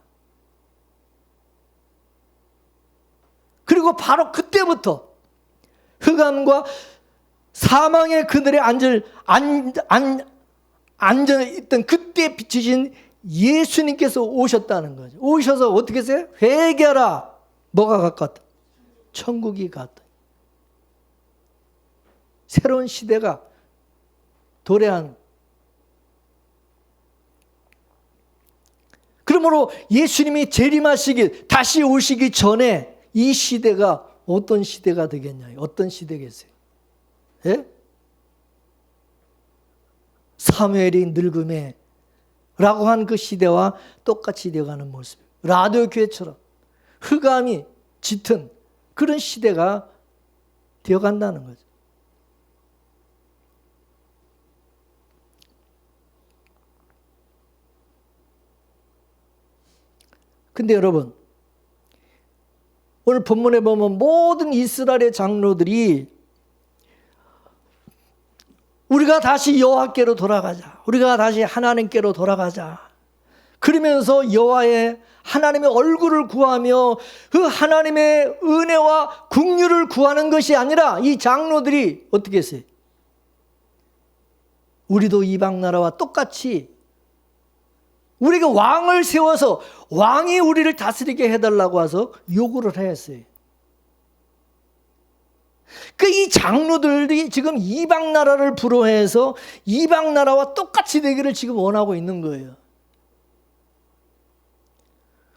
그리고 바로 그때부터 흑암과 사망의 그늘에 앉아있던 그때 비치신 예수님께서 오셨다는 거죠. 오셔서 어떻게 했어요? 회개하라. 뭐가 가깝다? 천국이 갔다. 새로운 시대가 도래한. 그러므로 예수님이 재림하시기, 다시 오시기 전에 이 시대가 어떤 시대가 되겠냐? 어떤 시대겠어요? 예? 사무엘이 늙음에 라고 한 그 시대와 똑같이 되어가는 모습. 라디오 교회처럼 흑암이 짙은 그런 시대가 되어간다는 거죠. 근데 여러분, 오늘 본문에 보면 모든 이스라엘의 장로들이 우리가 다시 여호와께로 돌아가자. 우리가 다시 하나님께로 돌아가자. 그러면서 여호와의 하나님의 얼굴을 구하며 그 하나님의 은혜와 긍휼을 구하는 것이 아니라 이 장로들이 어떻게 했어요? 우리도 이방 나라와 똑같이 우리가 왕을 세워서 왕이 우리를 다스리게 해달라고 해서 요구를 했어요. 이 장로들이 지금 이방 나라를 불허해서 이방 나라와 똑같이 되기를 지금 원하고 있는 거예요.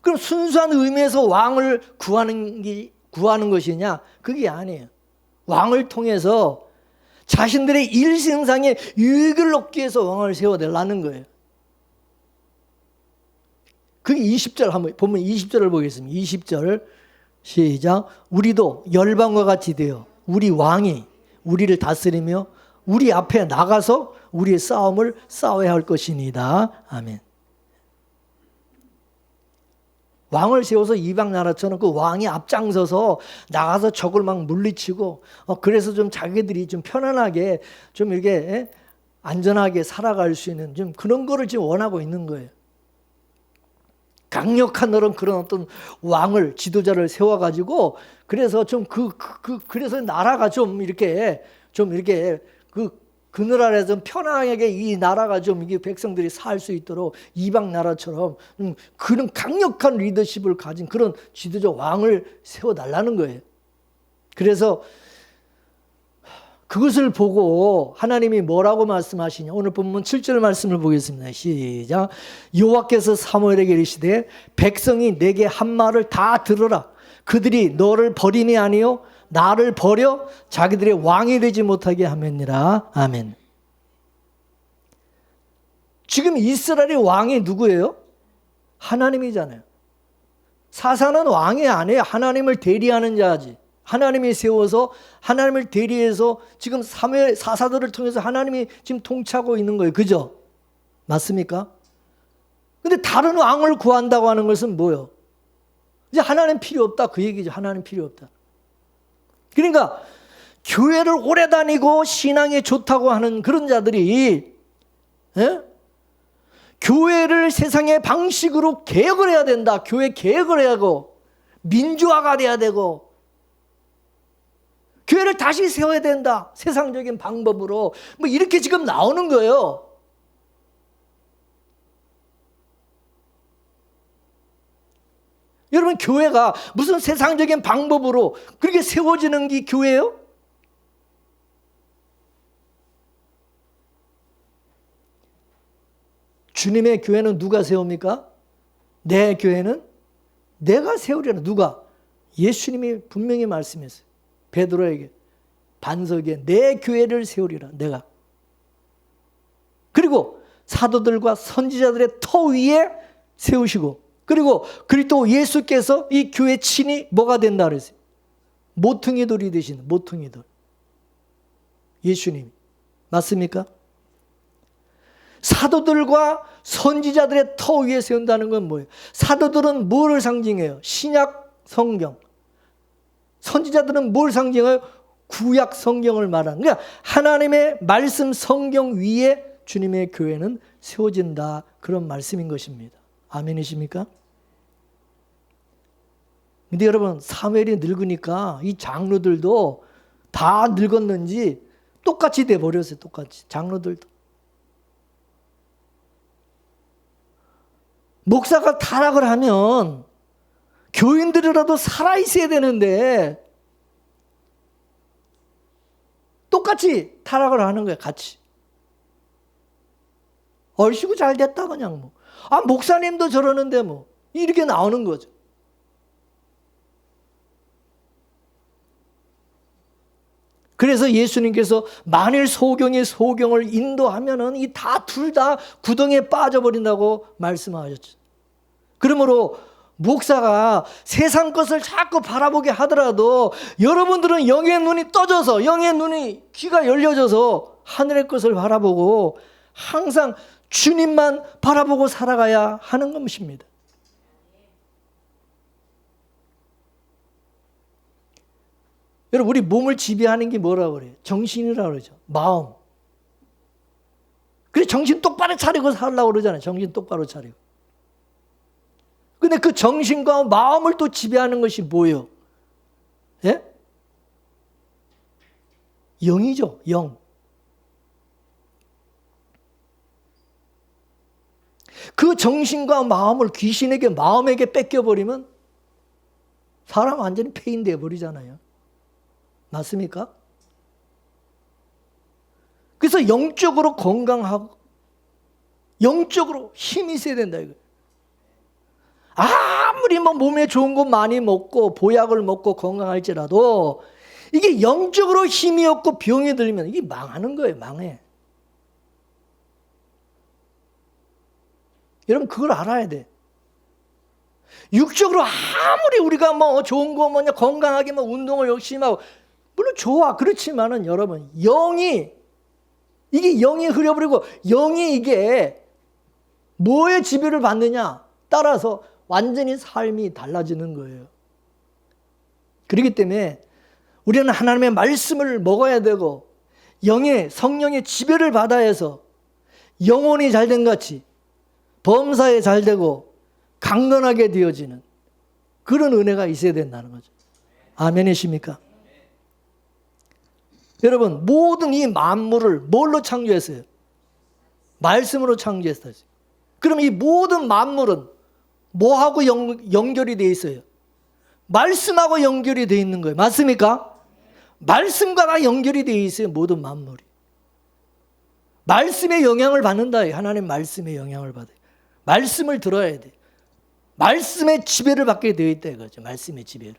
그럼 순수한 의미에서 왕을 구하는 것이냐? 그게 아니에요. 왕을 통해서 자신들의 일생상의 유익을 얻기 위해서 왕을 세워달라는 거예요. 그게 20절 한번 보면 20절을 보겠습니다. 20절 시작. 우리도 열방과 같이 되어 우리 왕이 우리를 다스리며 우리 앞에 나가서 우리의 싸움을 싸워야 할 것이니다. 아멘. 왕을 세워서 이방 나라처럼 그 왕이 앞장서서 나가서 적을 막 물리치고 그래서 좀 자기들이 좀 편안하게 좀 이렇게 안전하게 살아갈 수 있는 좀 그런 거를 지금 원하고 있는 거예요. 강력한 그런 어떤 왕을 지도자를 세워가지고 그래서 좀 그래서 나라가 좀 이렇게 그늘 아래 좀 편안하게 이 나라가 좀 이게 백성들이 살 수 있도록 이방 나라처럼 그런 강력한 리더십을 가진 그런 지도자 왕을 세워달라는 거예요. 그래서 그것을 보고 하나님이 뭐라고 말씀하시냐. 오늘 본문 7절 말씀을 보겠습니다. 시작. 여호와께서 사무엘에게 이르시되 백성이 내게 한 말을 다 들으라. 그들이 너를 버림이 아니요 나를 버려 자기들의 왕이 되지 못하게 하면이라. 아멘. 지금 이스라엘의 왕이 누구예요? 하나님이잖아요. 사사는 왕이 아니에요. 하나님을 대리하는 자지. 하나님이 세워서 하나님을 대리해서 지금 사사들을 통해서 하나님이 지금 통치하고 있는 거예요. 그죠? 맞습니까? 근데 다른 왕을 구한다고 하는 것은 뭐예요? 이제 하나님 필요 없다 그 얘기죠. 하나님 필요 없다. 그러니까 교회를 오래 다니고 신앙이 좋다고 하는 그런 자들이 교회를 세상의 방식으로 개혁을 해야 된다. 교회 개혁을 해야 하고 민주화가 돼야 되고 교회를 다시 세워야 된다. 세상적인 방법으로 뭐 이렇게 지금 나오는 거예요. 여러분 교회가 무슨 세상적인 방법으로 그렇게 세워지는 게 교회예요? 주님의 교회는 누가 세웁니까? 내 교회는 내가 세우려는 누가? 예수님이 분명히 말씀했어요. 베드로에게 반석에 내 교회를 세우리라. 내가. 그리고 사도들과 선지자들의 터 위에 세우시고 그리고 그리스도 예수께서 이 교회 친히 뭐가 된다 그랬어요? 모퉁이돌이 되시는 모퉁이돌. 예수님. 맞습니까? 사도들과 선지자들의 터 위에 세운다는 건 뭐예요? 사도들은 뭐를 상징해요? 신약 성경. 선지자들은 뭘 상징해요? 구약 성경을 말하는. 그러니까 하나님의 말씀 성경 위에 주님의 교회는 세워진다. 그런 말씀인 것입니다. 아멘이십니까? 근데 여러분 사무엘이 늙으니까 이 장로들도 다 늙었는지 똑같이 돼버렸어요. 똑같이. 장로들도. 목사가 타락을 하면 교인들이라도 살아있어야 되는데 똑같이 타락을 하는 거예요. 같이. 얼씨구 잘 됐다 그냥 뭐. 목사님도 저러는데 뭐. 이렇게 나오는 거죠. 그래서 예수님께서 만일 소경이 소경을 인도하면은 이 다 둘 다 구덩이에 빠져버린다고 말씀하셨죠. 그러므로 목사가 세상 것을 자꾸 바라보게 하더라도 여러분들은 영의 눈이 떠져서, 영의 눈이, 귀가 열려져서 하늘의 것을 바라보고 항상 주님만 바라보고 살아가야 하는 것입니다. 여러분, 우리 몸을 지배하는 게 뭐라고 그래요? 정신이라고 그러죠. 마음. 그래서 정신 똑바로 차리고 살라고 그러잖아요. 정신 똑바로 차리고. 근데 그 정신과 마음을 또 지배하는 것이 뭐예요? 예? 영이죠, 영. 그 정신과 마음을 귀신에게, 마음에게 뺏겨버리면 사람 완전히 폐인되어 버리잖아요. 맞습니까? 그래서 영적으로 건강하고 영적으로 힘이 있어야 된다 이거예요. 아무리 뭐 몸에 좋은 거 많이 먹고 보약을 먹고 건강할지라도 이게 영적으로 힘이 없고 병이 들면 이게 망하는 거예요. 망해. 여러분 그걸 알아야 돼. 육적으로 아무리 우리가 뭐 좋은 거 뭐냐 건강하게 뭐 운동을 열심히 하고 물론 좋아. 그렇지만은 여러분 영이 흐려버리고 영이 이게 뭐의 지배를 받느냐 따라서 완전히 삶이 달라지는 거예요. 그렇기 때문에 우리는 하나님의 말씀을 먹어야 되고 성령의 지배를 받아야 해서 영혼이 잘된 같이 범사에 잘되고 강건하게 되어지는 그런 은혜가 있어야 된다는 거죠. 아멘이십니까? 여러분 모든 이 만물을 뭘로 창조했어요? 말씀으로 창조했어요. 그럼 이 모든 만물은 뭐하고 연결이 되어 있어요? 말씀하고 연결이 되어 있는 거예요. 맞습니까? 말씀과 다 연결이 되어 있어요. 모든 만물이. 말씀의 영향을 받는다. 하나님 말씀의 영향을 받아요. 말씀을 들어야 돼. 말씀의 지배를 받게 되어 있다 이거죠. 말씀의 지배를.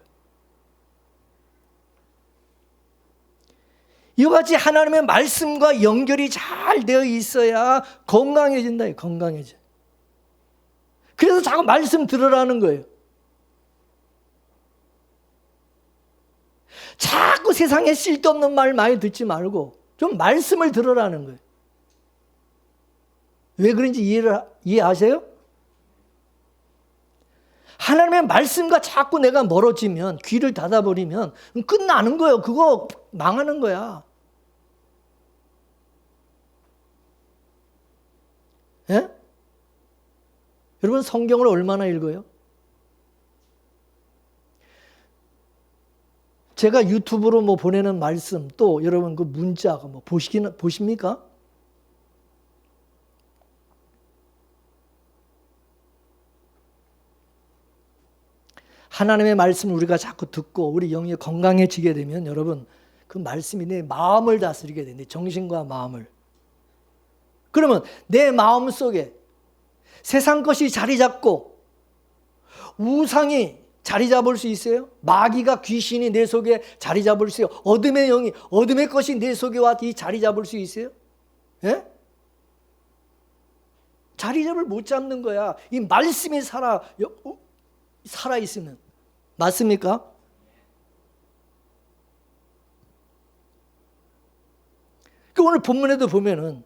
이와 같이 하나님의 말씀과 연결이 잘 되어 있어야 건강해진다. 건강해져. 그래서 자꾸 말씀 들으라는 거예요. 자꾸 세상에 쓸데없는 말 많이 듣지 말고 좀 말씀을 들으라는 거예요. 왜 그런지 이해하세요? 하나님의 말씀과 자꾸 내가 멀어지면 귀를 닫아버리면 끝나는 거예요. 그거 망하는 거야. 예? 여러분 성경을 얼마나 읽어요? 제가 유튜브로 뭐 보내는 말씀 또 여러분 그 문자가 뭐 보십니까? 하나님의 말씀을 우리가 자꾸 듣고 우리 영이 건강해지게 되면 여러분 그 말씀이 내 마음을 다스리게 돼. 내 정신과 마음을. 그러면 내 마음 속에 세상 것이 자리 잡고 우상이 자리 잡을 수 있어요? 마귀가 귀신이 내 속에 자리 잡을 수 있어요? 어둠의 영이 어둠의 것이 내 속에 와 자리 잡을 수 있어요? 예? 자리 잡을 못 잡는 거야. 이 말씀이 살아 있으면. 맞습니까? 오늘 본문에도 보면은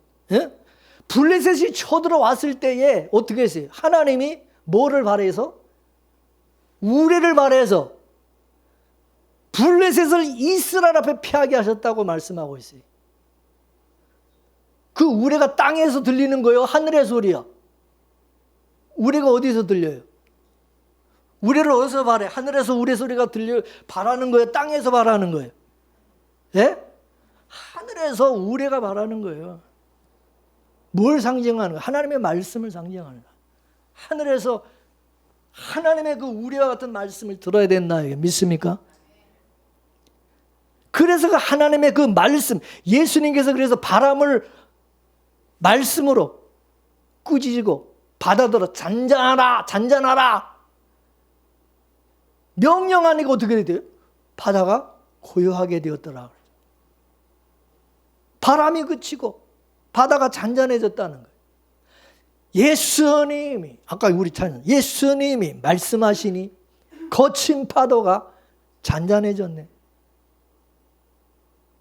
블레셋이 쳐들어왔을 때에 어떻게 했어요? 하나님이 뭐를 발해서? 우레를 발해서 블레셋을 이스라엘 앞에 패하게 하셨다고 말씀하고 있어요. 그 우레가 땅에서 들리는 거예요? 하늘의 소리야? 우레가 어디서 들려요? 우레를 어디서 발해? 하늘에서 우레 소리가 발하는 거예요? 땅에서 발하는 거예요? 예? 하늘에서 우레가 발하는 거예요. 뭘 상징하는 거예요? 하나님의 말씀을 상징하는 거예요. 하늘에서 하나님의 그 우레와 같은 말씀을 들어야 된다. 믿습니까? 그래서 그 하나님의 그 말씀, 예수님께서 그래서 바람을 말씀으로 꾸짖고 받아들어 잔잔하라. 명령하니까 어떻게 돼요? 바다가 고요하게 되었더라. 바람이 그치고 바다가 잔잔해졌다는 거예요. 예수님이, 아까 우리 찬양, 예수님이 말씀하시니 거친 파도가 잔잔해졌네.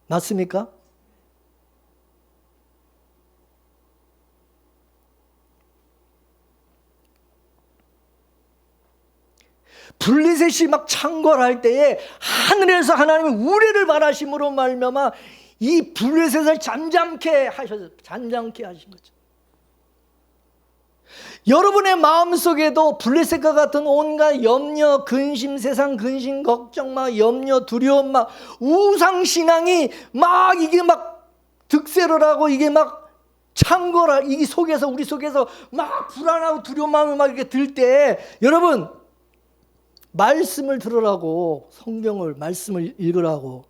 맞습니까? 블레셋이 막 창궐할 때에 하늘에서 하나님이 우레를 바라심으로 말미암아 이 블레셋을 잠잠케 하신 거죠. 여러분의 마음속에도 블레셋과 같은 온갖 염려, 근심, 세상 근심, 걱정, 막 염려, 두려움, 막 우상신앙이 막 이게 막 득세를 하고 이게 막 창궐할, 이 속에서, 우리 속에서 막 불안하고 두려운 마음이 막 이렇게 들 때, 여러분, 말씀을 들으라고, 말씀을 읽으라고.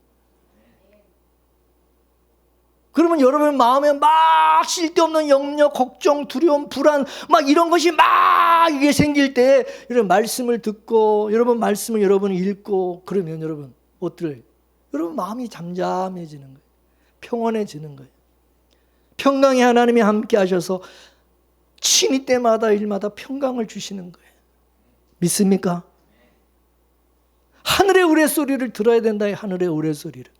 그러면 여러분 마음에 막 쓸데없는 염려, 걱정, 두려움, 불안, 막 이런 것이 막 이게 생길 때, 여러분 말씀을 듣고, 여러분 말씀을 여러분이 읽고, 그러면 여러분, 어떨? 여러분 마음이 잠잠해지는 거예요. 평온해지는 거예요. 평강의 하나님이 함께 하셔서 친히 때마다 일마다 평강을 주시는 거예요. 믿습니까? 하늘의 우레소리를 들어야 된다. 하늘의 우레소리를.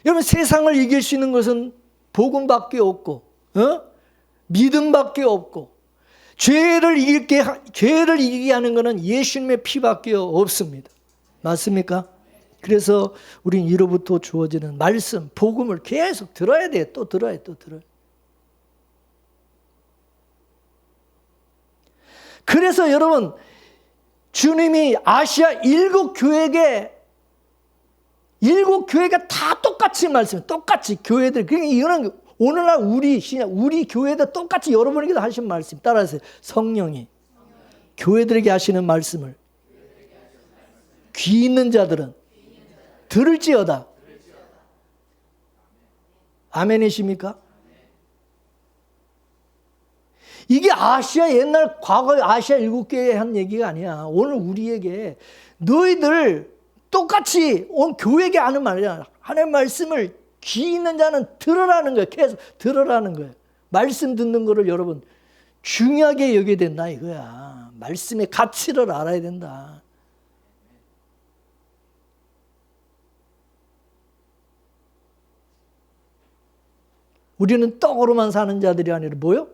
여러분 세상을 이길 수 있는 것은 복음밖에 없고 믿음밖에 없고 죄를 이기게 하는 것은 예수님의 피밖에 없습니다. 맞습니까? 그래서 우리는 이로부터 주어지는 말씀, 복음을 계속 들어야 돼요. 또 들어요. 그래서 여러분 주님이 아시아 7교회가 다 똑같이 말씀해요. 똑같이 교회들. 그러니까 이거는 오늘날 우리 교회도 똑같이 여러분에게도 하신 말씀 따라하세요. 성령이 교회들에게 하시는 말씀을 귀 있는 자들은 들을지어다. 아멘이십니까? 이게 옛날 과거의 아시아 7교회에 한 얘기가 아니야. 오늘 우리에게 너희들 똑같이 온 교회에게 하는 말이야. 하나님의 말씀을 귀 있는 자는 들으라는 거예요. 계속 들으라는 거예요. 말씀 듣는 거를 여러분 중요하게 여겨야 된다 이거야. 말씀의 가치를 알아야 된다. 우리는 떡으로만 사는 자들이 아니라 뭐요?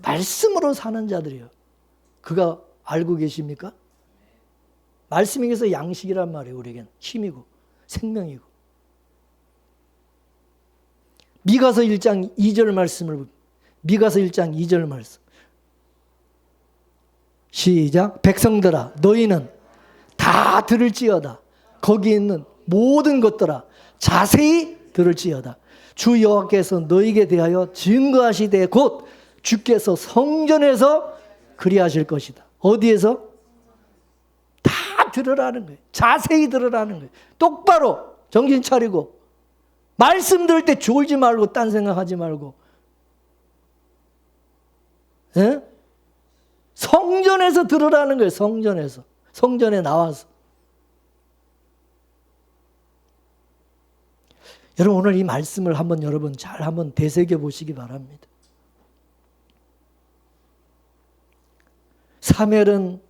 말씀으로 사는 자들이요. 그거 알고 계십니까? 말씀이 그래서 양식이란 말이에요. 우리에겐 힘이고 생명이고. 미가서 1장 2절 말씀을 미가서 1장 2절 말씀. 시작. 백성들아 너희는 다 들을지어다. 거기 있는 모든 것들아 자세히 들을지어다. 주 여호와께서 너희에게 대하여 증거하시되 곧 주께서 성전에서 그리하실 것이다. 어디에서? 다 들으라는 거예요. 자세히 들으라는 거예요. 똑바로 정신 차리고 말씀 들을 때 졸지 말고 딴 생각하지 말고 성전에서 들으라는 거예요. 성전에 나와서. 여러분 오늘 이 말씀을 한번 여러분 잘 한번 되새겨 보시기 바랍니다. 사무엘은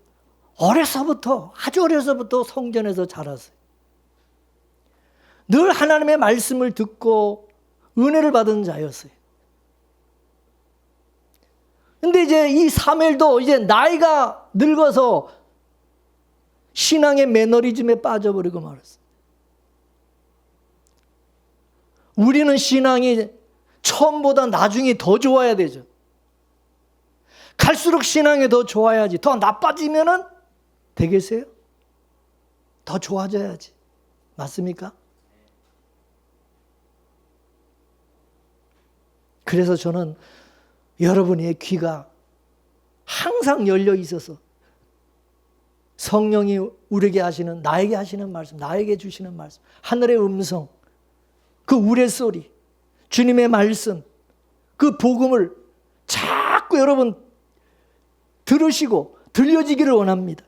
아주 어려서부터 성전에서 자랐어요. 늘 하나님의 말씀을 듣고 은혜를 받은 자였어요. 근데 이제 이 사무엘도 이제 나이가 늙어서 신앙의 매너리즘에 빠져버리고 말았어요. 우리는 신앙이 처음보다 나중에 더 좋아야 되죠. 갈수록 신앙이 더 좋아야지. 더 나빠지면은 되겠어요? 더 좋아져야지. 맞습니까? 그래서 저는 여러분의 귀가 항상 열려 있어서 성령이 우리에게 하시는, 나에게 하시는 말씀, 나에게 주시는 말씀, 하늘의 음성, 그 우레소리, 주님의 말씀, 그 복음을 자꾸 여러분 들으시고 들려지기를 원합니다.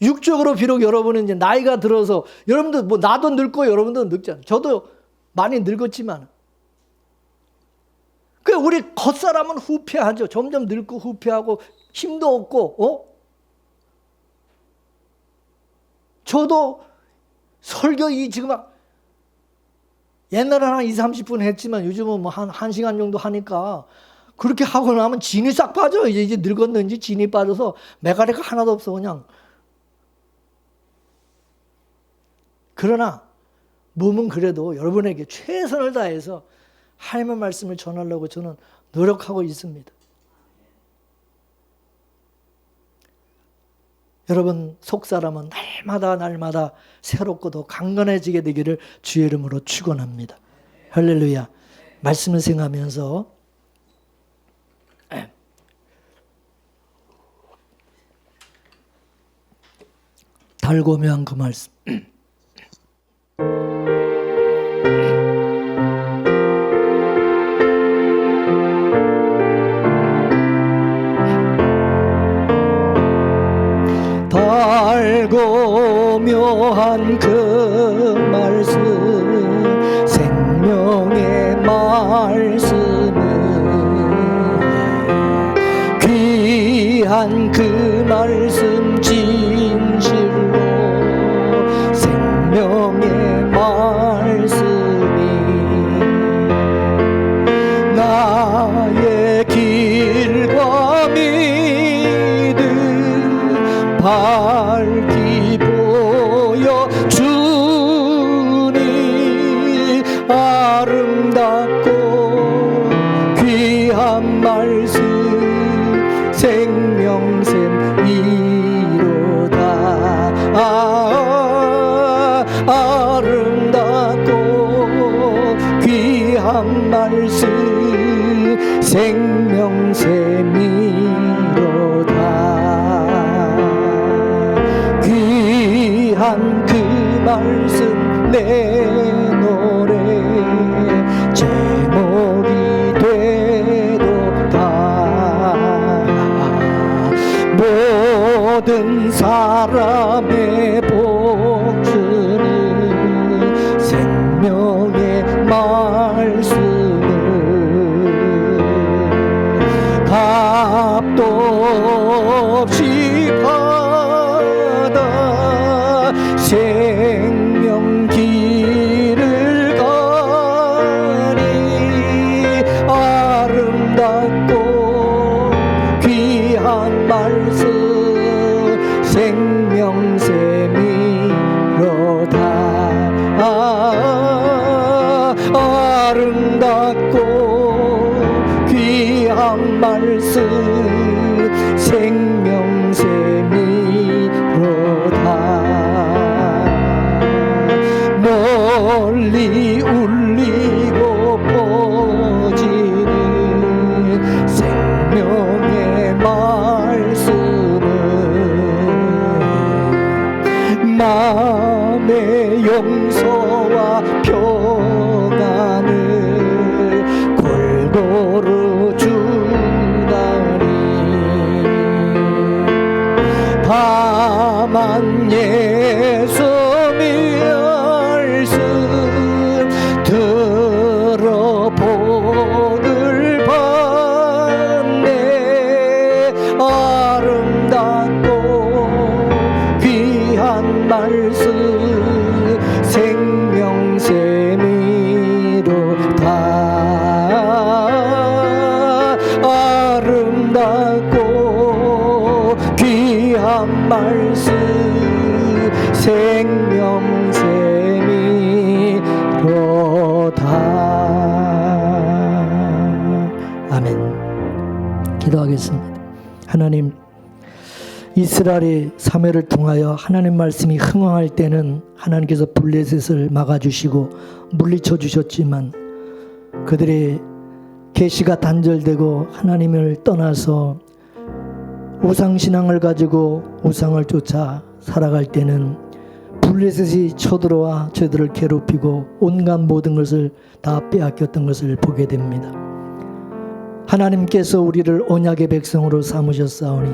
육적으로 비록 여러분은 이제 나이가 들어서, 여러분도 뭐 나도 늙고 여러분도 늙잖아요. 저도 많이 늙었지만, 그 우리 겉사람은 후패하죠. 점점 늙고 후패하고 힘도 없고, 저도 설교 지금 옛날에는 한 20-30분 했지만 요즘은 뭐 한 1시간 정도 하니까, 그렇게 하고 나면 진이 싹 빠져. 이제 늙었는지 진이 빠져서 메가리가 하나도 없어, 그냥. 그러나 몸은 그래도 여러분에게 최선을 다해서 하나님의 말씀을 전하려고 저는 노력하고 있습니다. 여러분 속사람은 날마다 새롭고 더 강건해지게 되기를 주의 이름으로 축원합니다. 할렐루야. 말씀을 생각하면서 달고묘한 그 말씀, 달고묘한 그 말씀, 생명의 말씀은 귀한 그 말씀 진실로 생명의 말씀이 나의 길과 믿음 밝히 보여주니 아름답고 귀한 말씀 생명샘이로다. 아름답고 귀한 말씀 생명샘이로다. 귀한 그 말씀 내 노래 제목이 되도다. 모든 사람의 복주는 생명의 말씀을 값도 없이 받아 생명 길을 가니 아름답고 귀한 말씀 생명샘이로다. 아름답고 귀한 말씀 생명샘이로다. 멀리 울리고 퍼지는 생명의 말씀은 마음의 용서와 평안을 골고루 주다니. 다만 예수 말씀 들어보길 받네. 아름답고 귀한 말씀 생명샘이로다. 아름답고 귀한 말씀 생명샘이로다. 아멘. 기도하겠습니다. 하나님, 이스라엘의 사매를 통하여 하나님 말씀이 흥황할 때는 하나님께서 블레셋을 막아주시고 물리쳐 주셨지만, 그들의 계시가 단절되고 하나님을 떠나서 우상신앙을 가지고 우상을 쫓아 살아갈 때는 블레셋이 쳐들어와 저들을 괴롭히고 온갖 모든 것을 다 빼앗겼던 것을 보게 됩니다. 하나님께서 우리를 언약의 백성으로 삼으셨사오니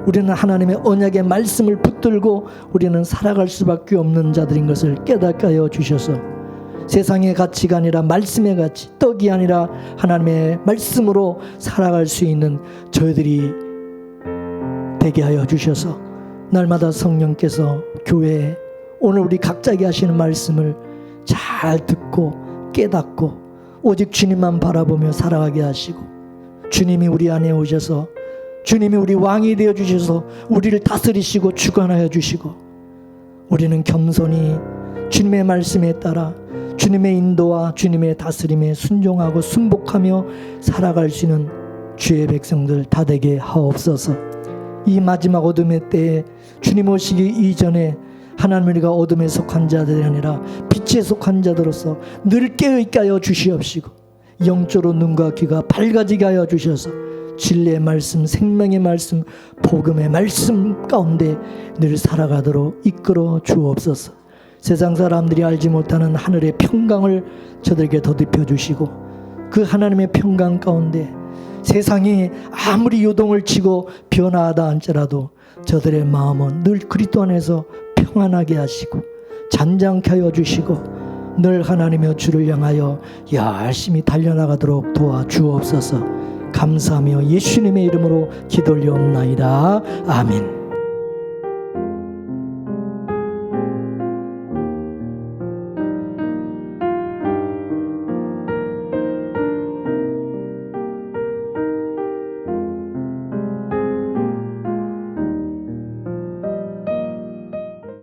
우리는 하나님의 언약의 말씀을 붙들고 우리는 살아갈 수밖에 없는 자들인 것을 깨닫게 하여 주셔서 세상의 가치가 아니라 말씀의 가치, 떡이 아니라 하나님의 말씀으로 살아갈 수 있는 저희들이 되게 하여 주셔서 날마다 성령께서 교회에 오늘 우리 각자에게 하시는 말씀을 잘 듣고 깨닫고 오직 주님만 바라보며 살아가게 하시고 주님이 우리 안에 오셔서 주님이 우리 왕이 되어 주셔서 우리를 다스리시고 주관하여 주시고 우리는 겸손히 주님의 말씀에 따라 주님의 인도와 주님의 다스림에 순종하고 순복하며 살아갈 수 있는 주의 백성들 다 되게 하옵소서. 이 마지막 어둠의 때에 주님 오시기 이전에 하나님 우리가 어둠에 속한 자들이 아니라 빛에 속한 자들로서 늘 깨어있게 하여 주시옵시고 영적으로 눈과 귀가 밝아지게 하여 주셔서 진리의 말씀, 생명의 말씀, 복음의 말씀 가운데 늘 살아가도록 이끌어 주옵소서. 세상 사람들이 알지 못하는 하늘의 평강을 저들에게 더듬혀 주시고 그 하나님의 평강 가운데 세상이 아무리 요동을 치고 변화하다 할지라도 저들의 마음은 늘 그리스도 안에서 평안하게 하시고 잔잔케 하여 주시고 늘 하나님의 주를 향하여 열심히 달려나가도록 도와주옵소서. 감사하며 예수님의 이름으로 기도 올려옵나이다. 아멘.